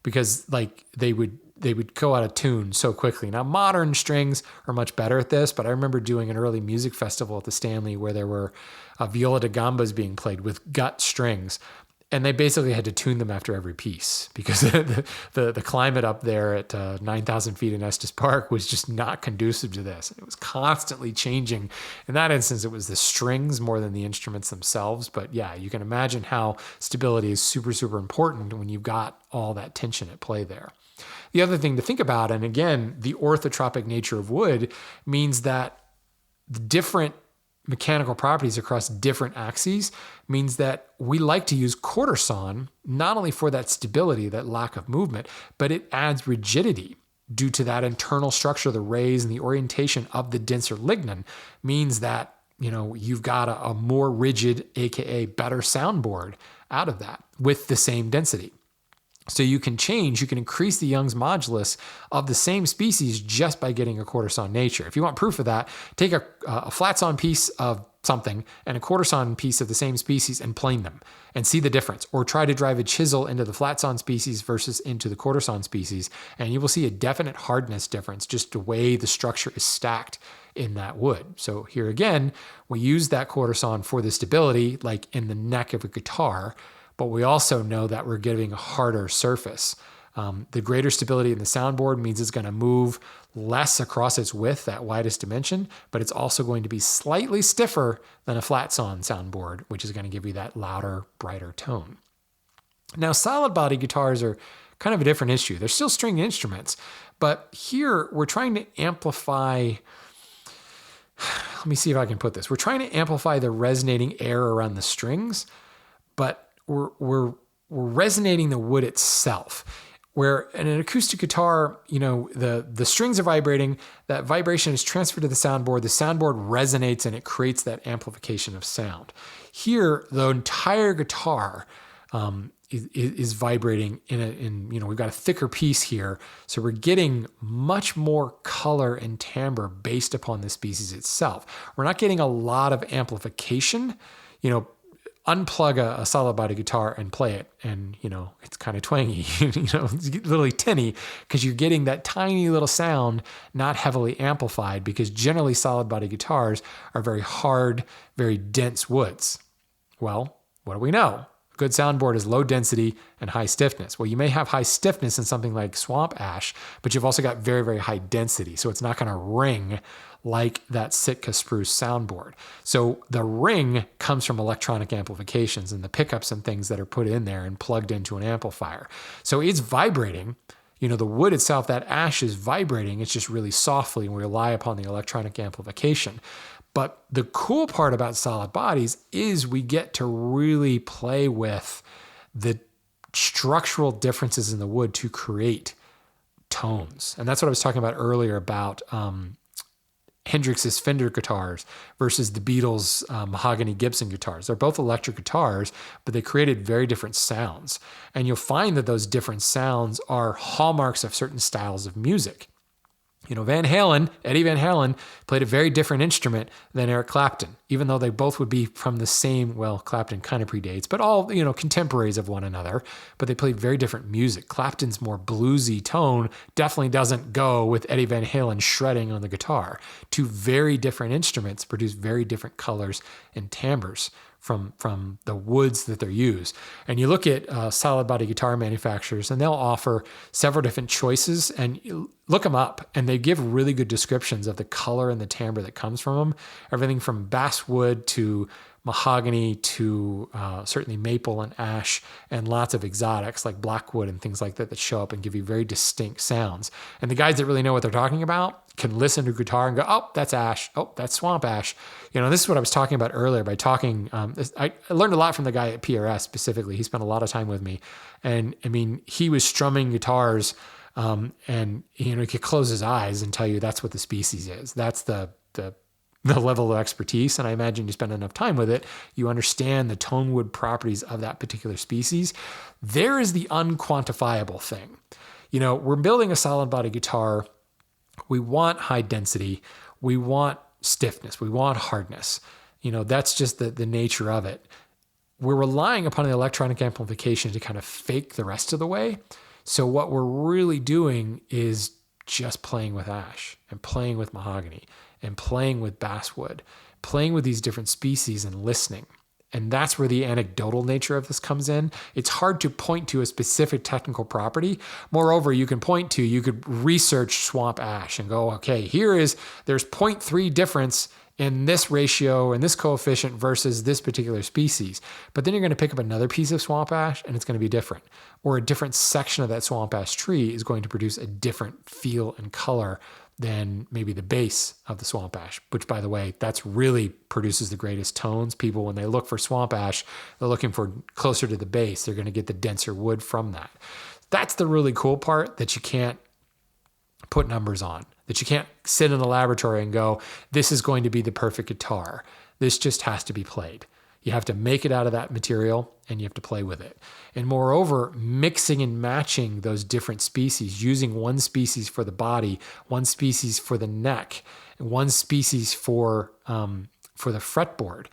because they would go out of tune so quickly. Now, modern strings are much better at this, but I remember doing an early music festival at the Stanley where there were viola da gambas being played with gut strings. And they basically had to tune them after every piece because the climate up there at 9,000 feet in Estes Park was just not conducive to this. It was constantly changing. In that instance, it was the strings more than the instruments themselves. But yeah, you can imagine how stability is super, super important when you've got all that tension at play there. The other thing to think about, and again, the orthotropic nature of wood means that the different mechanical properties across different axes means that we like to use quarter sawn not only for that stability, that lack of movement, but it adds rigidity due to that internal structure of the rays and the orientation of the denser lignin means that, you've got a more rigid, aka better soundboard out of that with the same density. So you can increase the Young's modulus of the same species just by getting a quarter sawn nature. If you want proof of that, take a flat sawn piece of something and a quarter sawn piece of the same species and plane them and see the difference. Or try to drive a chisel into the flat sawn species versus into the quarter sawn species, and you will see a definite hardness difference, just the way the structure is stacked in that wood. So here again, we use that quarter sawn for the stability, like in the neck of a guitar, but we also know that we're giving a harder surface The greater stability in the soundboard means it's going to move less across its width, that widest dimension, but it's also going to be slightly stiffer than a flat sawn soundboard, which is going to give you that louder, brighter tone. Now, solid body guitars are kind of a different issue. They're still stringed instruments, but here we're trying to amplify. Let me see if I can put this. We're trying to amplify the resonating air around the strings, but we're resonating the wood itself. Where in an acoustic guitar, the strings are vibrating, that vibration is transferred to the soundboard resonates and it creates that amplification of sound. Here, the entire guitar is vibrating we've got a thicker piece here, so we're getting much more color and timbre based upon the species itself. We're not getting a lot of amplification. Unplug a solid body guitar and play it, and it's kind of twangy, it's literally tinny, because you're getting that tiny little sound, not heavily amplified, because generally solid body guitars are very hard, very dense woods. Well, what do we know? A good soundboard is low density and high stiffness. Well, you may have high stiffness in something like swamp ash, but you've also got very, very high density, so it's not going to ring like that Sitka spruce soundboard. So the ring comes from electronic amplifications and the pickups and things that are put in there and plugged into an amplifier. So it's vibrating. The wood itself, that ash is vibrating. It's just really softly, and we rely upon the electronic amplification. But the cool part about solid bodies is we get to really play with the structural differences in the wood to create tones. And that's what I was talking about earlier about Hendrix's Fender guitars versus the Beatles' mahogany Gibson guitars. They're both electric guitars, but they created very different sounds. And you'll find that those different sounds are hallmarks of certain styles of music. Eddie Van Halen played a very different instrument than Eric Clapton, even though they both would be from the same, Clapton kind of predates, but all, contemporaries of one another, but they played very different music. Clapton's more bluesy tone definitely doesn't go with Eddie Van Halen shredding on the guitar. Two very different instruments produce very different colors and timbres from the woods that they're used. And you look at solid body guitar manufacturers, and they'll offer several different choices, and you look them up, and they give really good descriptions of the color and the timbre that comes from them. Everything from basswood to mahogany to certainly maple and ash, and lots of exotics like blackwood and things like that show up and give you very distinct sounds. And the guys that really know what they're talking about can listen to a guitar and go, oh, that's ash. Oh, that's swamp ash. This is what I was talking about earlier by talking. I learned a lot from the guy at PRS specifically. He spent a lot of time with me. And he was strumming guitars and he could close his eyes and tell you that's what the species is. That's the level of expertise. And I imagine you spend enough time with it, you understand the tone wood properties of that particular species. There is the unquantifiable thing. We're building a solid body guitar. We want high density. We want stiffness. We want hardness. That's just the nature of it. We're relying upon the electronic amplification to kind of fake the rest of the way. So what we're really doing is just playing with ash and playing with mahogany and playing with basswood, playing with these different species and listening. And that's where the anecdotal nature of this comes in. It's hard to point to a specific technical property. Moreover, you could research swamp ash and go, okay, there's 0.3 difference in this ratio and this coefficient versus this particular species. But then you're going to pick up another piece of swamp ash and it's going to be different. Or a different section of that swamp ash tree is going to produce a different feel and color than maybe the base of the swamp ash, which, by the way, that's really produces the greatest tones. People, when they look for swamp ash, they're looking for closer to the base. They're going to get the denser wood from that. That's the really cool part that you can't put numbers on, that you can't sit in the laboratory and go, this is going to be the perfect guitar. This just has to be played. You have to make it out of that material and you have to play with it. And moreover, mixing and matching those different species, using one species for the body, one species for the neck, and one species for the fretboard.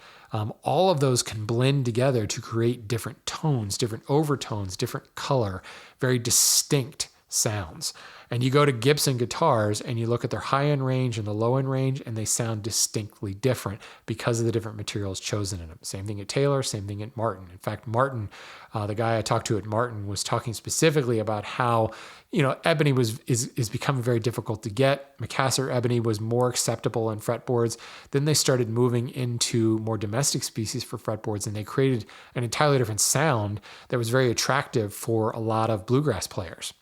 All of those can blend together to create different tones, different overtones, different color, very distinct sounds. And you go to Gibson guitars and you look at their high-end range and the low-end range, and they sound distinctly different because of the different materials chosen in them. Same thing at Taylor, same thing at Martin. In fact, Martin, the guy I talked to at Martin, was talking specifically about how, ebony is becoming very difficult to get. Macassar ebony was more acceptable in fretboards. Then they started moving into more domestic species for fretboards, and they created an entirely different sound that was very attractive for a lot of bluegrass players.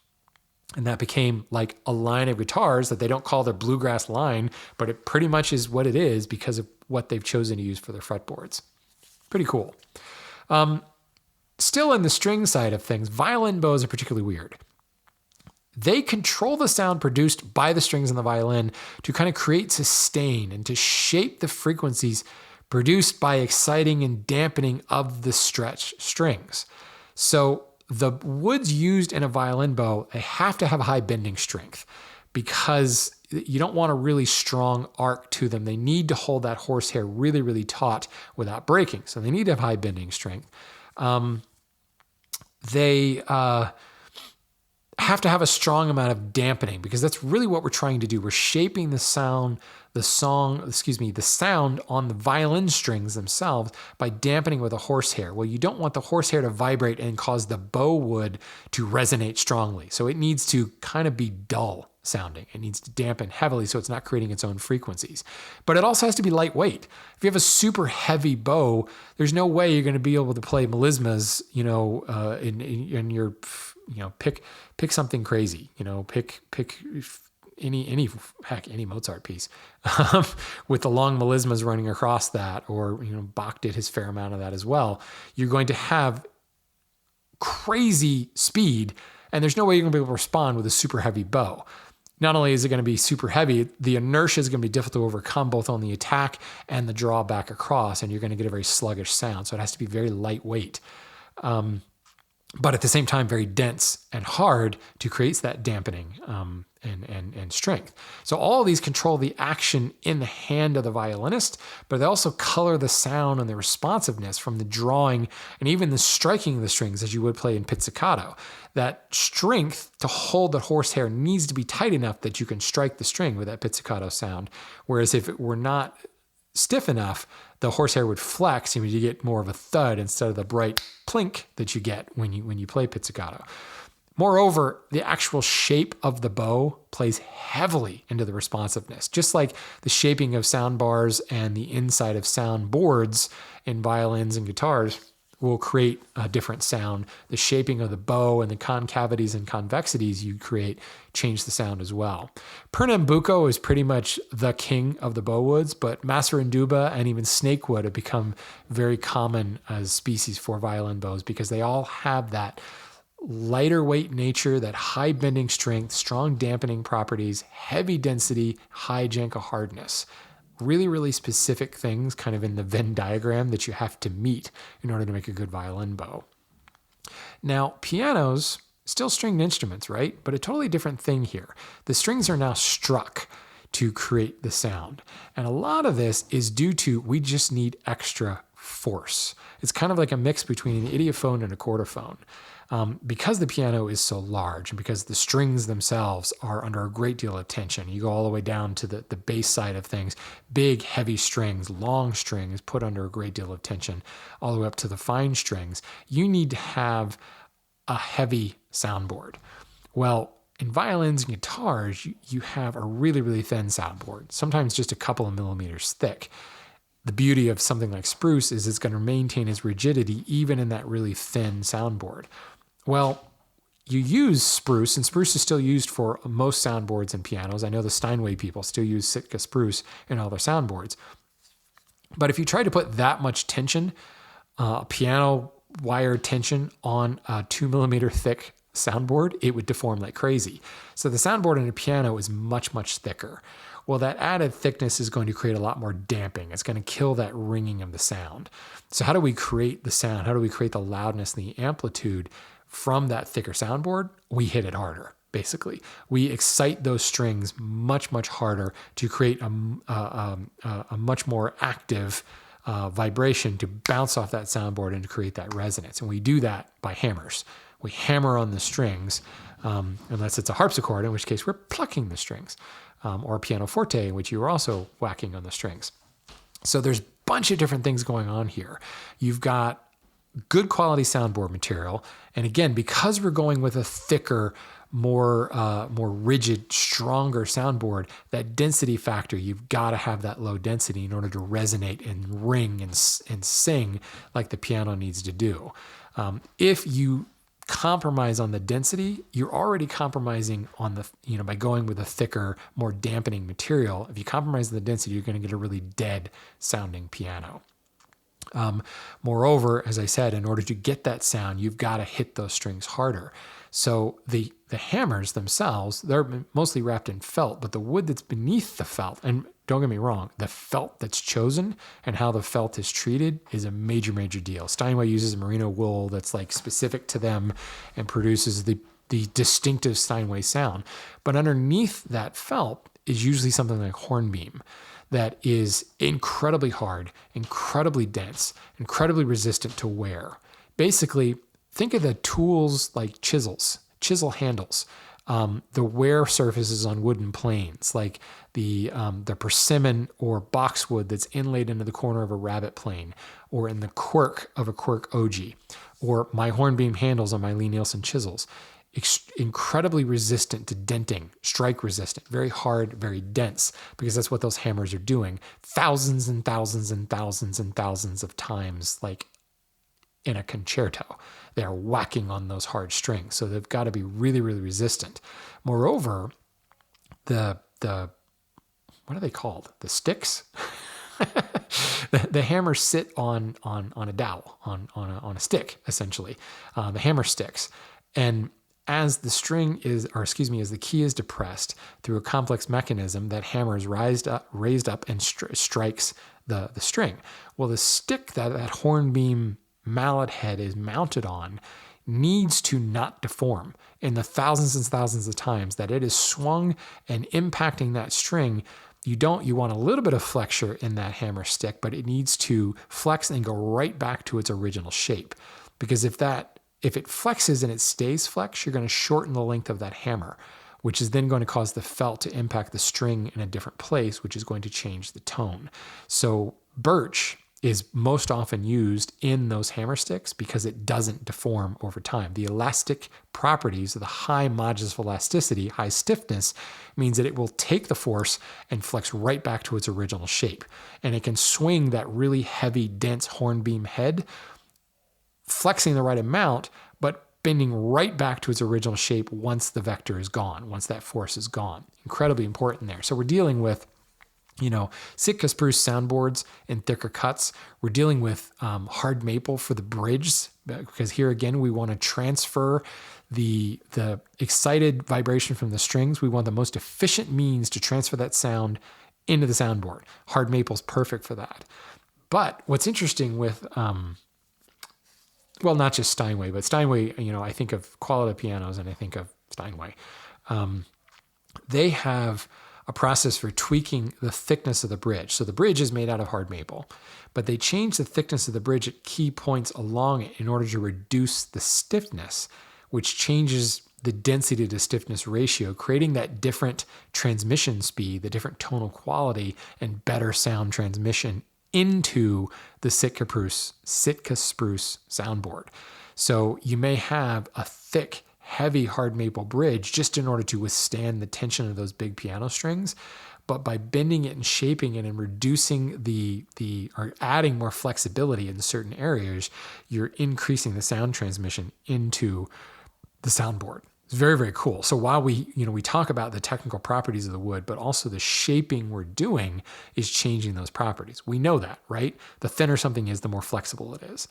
And that became like a line of guitars that they don't call their bluegrass line, but it pretty much is what it is because of what they've chosen to use for their fretboards. Pretty cool. Still in the string side of things, violin bows are particularly weird. They control the sound produced by the strings in the violin to kind of create sustain and to shape the frequencies produced by exciting and dampening of the stretch strings. So the woods used in a violin bow, they have to have a high bending strength because you don't want a really strong arc to them. They need to hold that horsehair really, really taut without breaking. So they need to have high bending strength. They have to have a strong amount of dampening because that's really what we're trying to do. We're shaping the sound on the violin strings themselves by dampening with a horsehair. Well, you don't want the horsehair to vibrate and cause the bow wood to resonate strongly. So it needs to kind of be dull sounding. It needs to dampen heavily so it's not creating its own frequencies. But it also has to be lightweight. If you have a super heavy bow, there's no way you're going to be able to play melismas, in your, pick something crazy, pick any Mozart piece with the long melismas running across that, or Bach did his fair amount of that as well. You're going to have crazy speed, and there's no way you're going to be able to respond with a super heavy bow. Not only is it going to be super heavy, the inertia is going to be difficult to overcome both on the attack and the draw back across, and you're going to get a very sluggish sound. So it has to be very lightweight. But at the same time, very dense and hard to create that dampening and strength. So all of these control the action in the hand of the violinist, but they also color the sound and the responsiveness from the drawing and even the striking of the strings as you would play in pizzicato. That strength to hold the horsehair needs to be tight enough that you can strike the string with that pizzicato sound. Whereas if it were not stiff enough, the horsehair would flex and you get more of a thud instead of the bright plink that you get when you play pizzicato. Moreover, the actual shape of the bow plays heavily into the responsiveness, just like the shaping of sound bars and the inside of sound boards in violins and guitars will create a different sound. The shaping of the bow and the concavities and convexities you create change the sound as well. Pernambuco is pretty much the king of the bow woods, but Massaranduba and even snakewood have become very common as species for violin bows because they all have that lighter weight nature, that high bending strength, strong dampening properties, heavy density, high Janka hardness. Really, really specific things kind of in the Venn diagram that you have to meet in order to make a good violin bow. Now, pianos, still stringed instruments, right? But a totally different thing here. The strings are now struck to create the sound. And a lot of this is due to we just need extra force. It's kind of like a mix between an idiophone and a quartophone. Because the piano is so large and because the strings themselves are under a great deal of tension, you go all the way down to the bass side of things, big, heavy strings, long strings put under a great deal of tension, all the way up to the fine strings, you need to have a heavy soundboard. Well, in violins and guitars, you have a really, really thin soundboard, sometimes just a couple of millimeters thick. The beauty of something like spruce is it's going to maintain its rigidity even in that really thin soundboard. Well, you use spruce, and spruce is still used for most soundboards and pianos. I know the Steinway people still use Sitka spruce in all their soundboards. But if you try to put that much tension, piano wire tension on a 2 millimeter thick soundboard, it would deform like crazy. So the soundboard in a piano is much, much thicker. Well, that added thickness is going to create a lot more damping. It's going to kill that ringing of the sound. So how do we create the sound? How do we create the loudness and the amplitude from that thicker soundboard? We hit it harder, basically. We excite those strings much, much harder to create a much more active vibration to bounce off that soundboard and to create that resonance. And we do that by hammers. We hammer on the strings, unless it's a harpsichord, in which case we're plucking the strings, or pianoforte, in which you are also whacking on the strings. So there's a bunch of different things going on here. You've got good quality soundboard material. And again, because we're going with a thicker, more rigid, stronger soundboard, that density factor, you've got to have that low density in order to resonate and ring and sing like the piano needs to do. If you compromise on the density, you're already compromising on the, by going with a thicker, more dampening material. If you compromise on the density, you're going to get a really dead sounding piano. Moreover, as I said, in order to get that sound, you've got to hit those strings harder. So the hammers themselves, they're mostly wrapped in felt, but the wood that's beneath the felt, and don't get me wrong, the felt that's chosen and how the felt is treated is a major, major deal. Steinway uses merino wool that's like specific to them and produces the distinctive Steinway sound. But underneath that felt is usually something like hornbeam that is incredibly hard, incredibly dense, incredibly resistant to wear. Basically, think of the tools like chisel handles, the wear surfaces on wooden planes, like the persimmon or boxwood that's inlaid into the corner of a rabbet plane, or in the quirk of a quirk ogee, or my hornbeam handles on my Lie-Nielsen chisels. Incredibly resistant to denting, strike resistant, very hard, very dense, because that's what those hammers are doing thousands and thousands and thousands and thousands of times, like in a concerto. They're whacking on those hard strings. So they've got to be really, really resistant. Moreover, the what are they called? The sticks? the hammers sit on a dowel, on a stick, essentially. The hammer sticks. And as the as the key is depressed through a complex mechanism, that hammer is raised up and strikes the string. Well, the stick that hornbeam mallet head is mounted on needs to not deform in the thousands and thousands of times that it is swung and impacting that string. You want a little bit of flexure in that hammer stick, but it needs to flex and go right back to its original shape. Because if it flexes and it stays flexed, you're going to shorten the length of that hammer, which is then going to cause the felt to impact the string in a different place, which is going to change the tone. So birch is most often used in those hammer sticks because it doesn't deform over time. The elastic properties of the high modulus of elasticity, high stiffness, means that it will take the force and flex right back to its original shape. And it can swing that really heavy, dense hornbeam head, flexing the right amount, but bending right back to its original shape once the vector is gone, once that force is gone. Incredibly important there. So we're dealing with Sitka spruce soundboards in thicker cuts. We're dealing with hard maple for the bridge, because here again, we want to transfer the excited vibration from the strings. We want the most efficient means to transfer that sound into the soundboard. Hard maple's perfect for that. But what's interesting with, not just Steinway, but Steinway, I think of Qualita pianos and I think of Steinway. They have a process for tweaking the thickness of the bridge. So the bridge is made out of hard maple, but they change the thickness of the bridge at key points along it in order to reduce the stiffness, which changes the density to stiffness ratio, creating that different transmission speed, the different tonal quality, and better sound transmission into the Sitka spruce soundboard. So you may have a thick, heavy hard maple bridge just in order to withstand the tension of those big piano strings. But by bending it and shaping it and reducing or adding more flexibility in certain areas, you're increasing the sound transmission into the soundboard. It's very, very cool. So while we talk about the technical properties of the wood, but also the shaping we're doing is changing those properties. We know that, right? The thinner something is, the more flexible it is.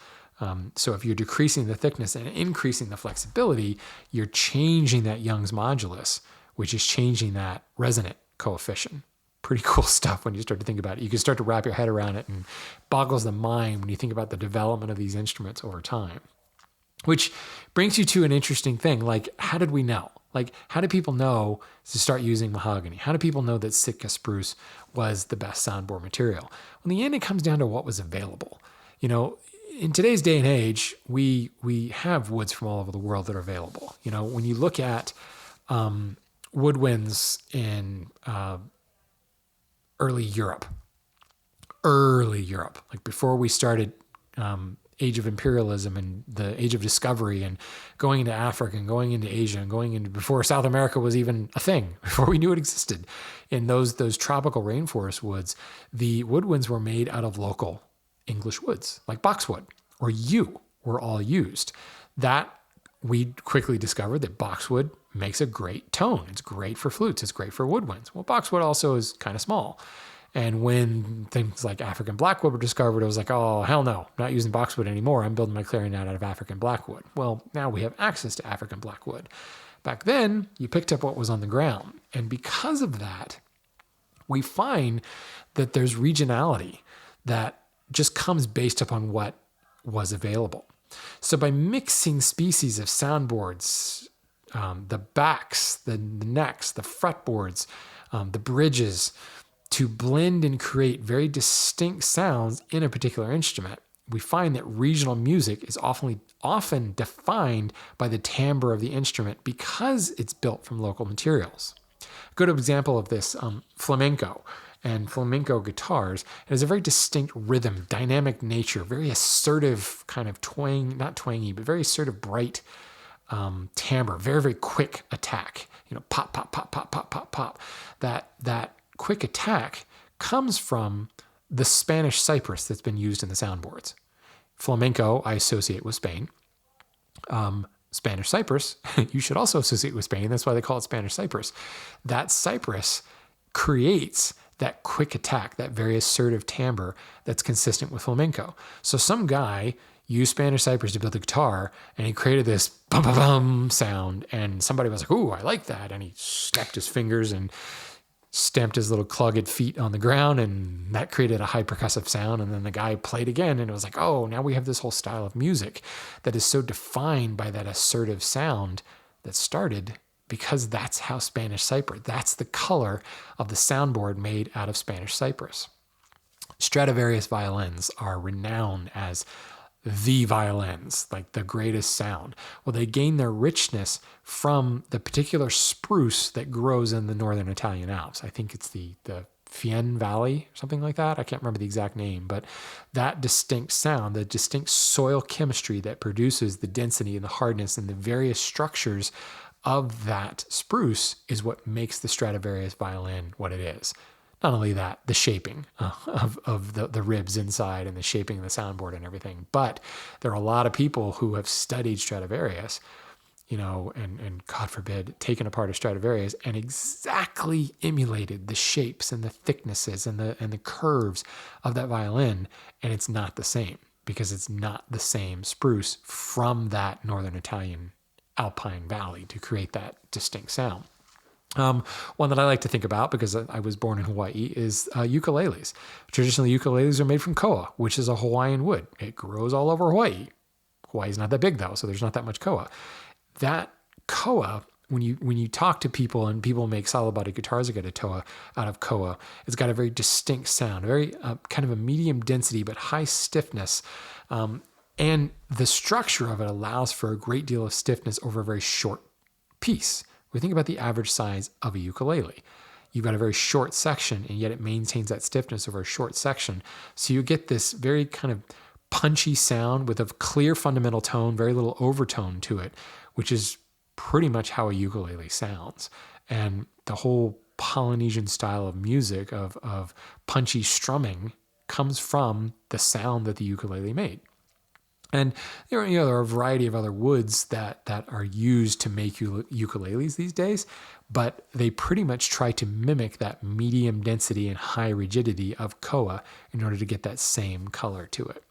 So if you're decreasing the thickness and increasing the flexibility, you're changing that Young's modulus, which is changing that resonant coefficient. Pretty cool stuff when you start to think about it. You can start to wrap your head around it, and boggles the mind when you think about the development of these instruments over time. Which brings you to an interesting thing, like, how did we know? Like, how do people know to start using mahogany? How do people know that Sitka spruce was the best soundboard material? Well, in the end, it comes down to what was available. in today's day and age, we have woods from all over the world that are available. When you look at woodwinds in early Europe, like before we started age of imperialism and the age of discovery and going into Africa and going into Asia and going into before South America was even a thing, before we knew it existed. In those tropical rainforest woods, the woodwinds were made out of local English woods, like boxwood or yew were all used. That we quickly discovered that boxwood makes a great tone. It's great for flutes. It's great for woodwinds. Well, boxwood also is kind of small. And when things like African blackwood were discovered, it was like, oh, hell no, I'm not using boxwood anymore. I'm building my clarinet out of African blackwood. Well, now we have access to African blackwood. Back then, you picked up what was on the ground. And because of that, we find that there's regionality that just comes based upon what was available. So by mixing species of soundboards, the backs, the necks, the fretboards, the bridges, to blend and create very distinct sounds in a particular instrument, we find that regional music is often defined by the timbre of the instrument because it's built from local materials. A good example of this, flamenco and flamenco guitars. It has a very distinct rhythm, dynamic nature, very assertive kind of twang, not twangy, but very assertive, bright timbre, very, very quick attack. Pop, pop, pop, pop, pop, pop, pop. That quick attack comes from the Spanish cypress that's been used in the soundboards. Flamenco, I associate with Spain. Spanish cypress, you should also associate with Spain. That's why they call it Spanish cypress. That cypress creates that quick attack, that very assertive timbre that's consistent with flamenco. So some guy used Spanish cypress to build a guitar, and he created this bum bum bum sound, and somebody was like, ooh, I like that. And he snapped his fingers and stamped his little clogged feet on the ground, and that created a high percussive sound. And then the guy played again, and it was like, oh, now we have this whole style of music that is so defined by that assertive sound that started because that's how Spanish cypress, that's the color of the soundboard made out of Spanish cypress. Stradivarius violins are renowned as the violins, like the greatest sound. Well, they gain their richness from the particular spruce that grows in the northern Italian Alps. I think it's the Venn Valley or something like that. I can't remember the exact name, but that distinct sound, the distinct soil chemistry that produces the density and the hardness and the various structures of that spruce is what makes the Stradivarius violin what it is. Not only that, the shaping of the ribs inside and the shaping of the soundboard and everything, but there are a lot of people who have studied Stradivarius, and God forbid, taken apart a Stradivarius and exactly emulated the shapes and the thicknesses and the curves of that violin, and it's not the same because it's not the same spruce from that northern Italian Alpine valley to create that distinct sound. One that I like to think about because I was born in Hawaii is ukuleles. Traditionally, ukuleles are made from koa, which is a Hawaiian wood. It grows all over Hawaii. Hawaii's not that big though, so there's not that much koa. That koa, when you talk to people and people make solid body guitars out of koa, it's got a very distinct sound, a very kind of a medium density but high stiffness. And the structure of it allows for a great deal of stiffness over a very short piece. We think about the average size of a ukulele. You've got a very short section, and yet it maintains that stiffness over a short section. So you get this very kind of punchy sound with a clear fundamental tone, very little overtone to it, which is pretty much how a ukulele sounds. And the whole Polynesian style of music, of punchy strumming, comes from the sound that the ukulele made. And there are a variety of other woods that are used to make ukuleles these days, but they pretty much try to mimic that medium density and high rigidity of koa in order to get that same color to it.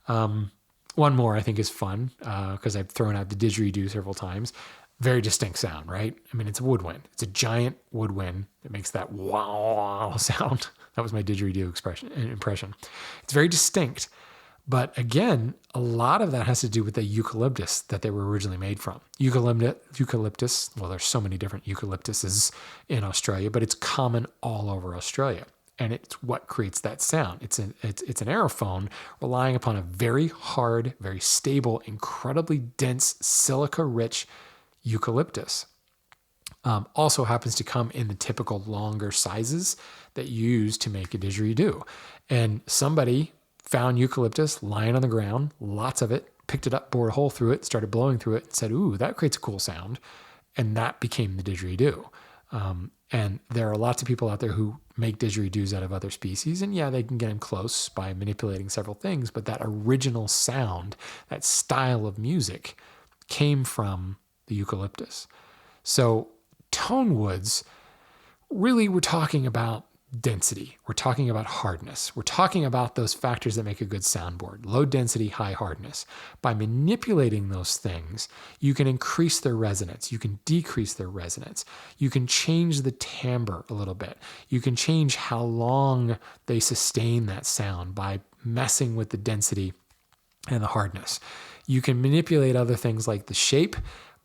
One more I think is fun because I've thrown out the didgeridoo several times. Very distinct sound, right? I mean, it's a woodwind. It's a giant woodwind that makes that wow sound. That was my didgeridoo impression. It's very distinct. But again, a lot of that has to do with the eucalyptus that they were originally made from. Eucalyptus, well, there's so many different eucalyptuses in Australia, but it's common all over Australia. and it's what creates that sound. It's an aerophone relying upon a very hard, very stable, incredibly dense, silica-rich eucalyptus. Also happens to come in the typical longer sizes that you use to make a didgeridoo. And somebody found eucalyptus lying on the ground, lots of it, picked it up, bored a hole through it, started blowing through it, and said, ooh, that creates a cool sound. And that became the didgeridoo. And there are lots of people out there who make didgeridoos out of other species. And yeah, they can get them close by manipulating several things. But that original sound, that style of music, came from the eucalyptus. So tone woods, really, we're talking about density. We're talking about hardness. We're talking about those factors that make a good soundboard: low density, high hardness. By manipulating those things, you can increase their resonance. You can decrease their resonance. You can change the timbre a little bit. You can change how long they sustain that sound by messing with the density and the hardness. You can manipulate other things like the shape,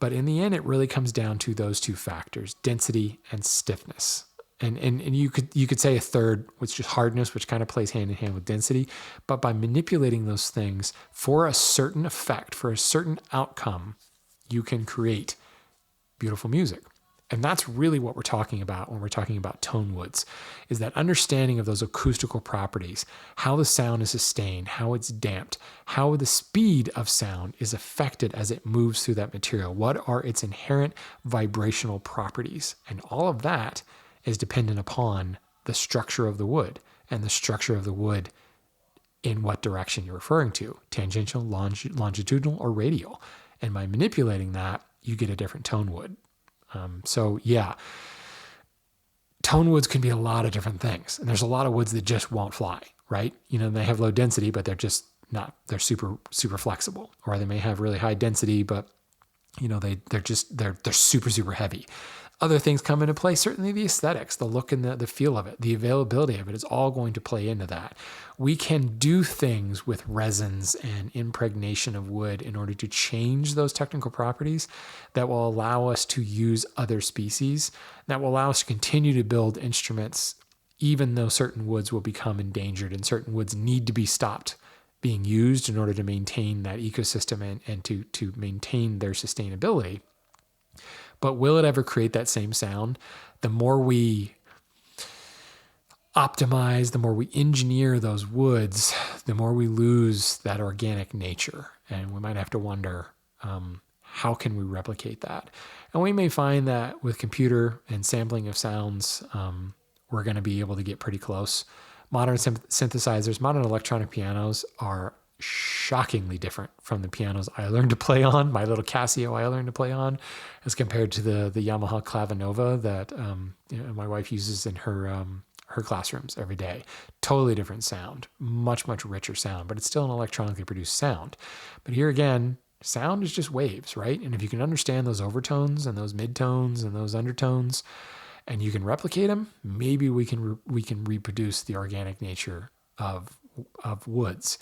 but in the end, it really comes down to those two factors: density and stiffness. And you could say a third, which is hardness, which kind of plays hand in hand with density. But by manipulating those things for a certain effect, for a certain outcome, you can create beautiful music. And that's really what we're talking about when we're talking about tone woods, is that understanding of those acoustical properties, how the sound is sustained, how it's damped, how the speed of sound is affected as it moves through that material. What are its inherent vibrational properties? And all of that is dependent upon the structure of the wood, and the structure of the wood in what direction you're referring to: tangential, longitudinal, or radial. And by manipulating that, you get a different tone wood. So yeah, tone woods can be a lot of different things. And there's a lot of woods that just won't fly, right? They have low density, but they're just not, they're super, super flexible. Or they may have really high density, but they're super, super heavy. Other things come into play. Certainly the aesthetics, the look and the feel of it, the availability of it is all going to play into that. We can do things with resins and impregnation of wood in order to change those technical properties that will allow us to use other species, that will allow us to continue to build instruments, even though certain woods will become endangered and certain woods need to be stopped being used in order to maintain that ecosystem and to maintain their sustainability. But will it ever create that same sound? The more we optimize, the more we engineer those woods, the more we lose that organic nature. And we might have to wonder, how can we replicate that? And we may find that with computer and sampling of sounds, we're going to be able to get pretty close. Modern synthesizers, modern electronic pianos are shockingly different from the pianos I learned to play on, my little Casio I learned to play on, as compared to the Yamaha Clavinova that my wife uses in her classrooms every day. Totally different sound, much, much richer sound, but it's still an electronically produced sound. But here again, sound is just waves, right? And if you can understand those overtones and those midtones and those undertones, and you can replicate them, maybe we can reproduce the organic nature of woods.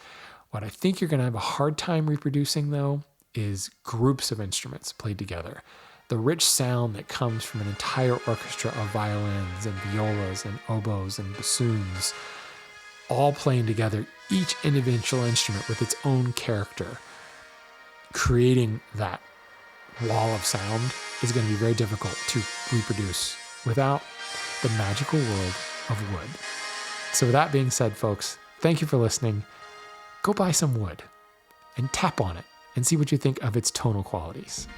What I think you're going to have a hard time reproducing, though, is groups of instruments played together. The rich sound that comes from an entire orchestra of violins and violas and oboes and bassoons, all playing together, each individual instrument with its own character, creating that wall of sound, is going to be very difficult to reproduce without the magical world of wood. So with that being said, folks, thank you for listening. Go buy some wood and tap on it and see what you think of its tonal qualities.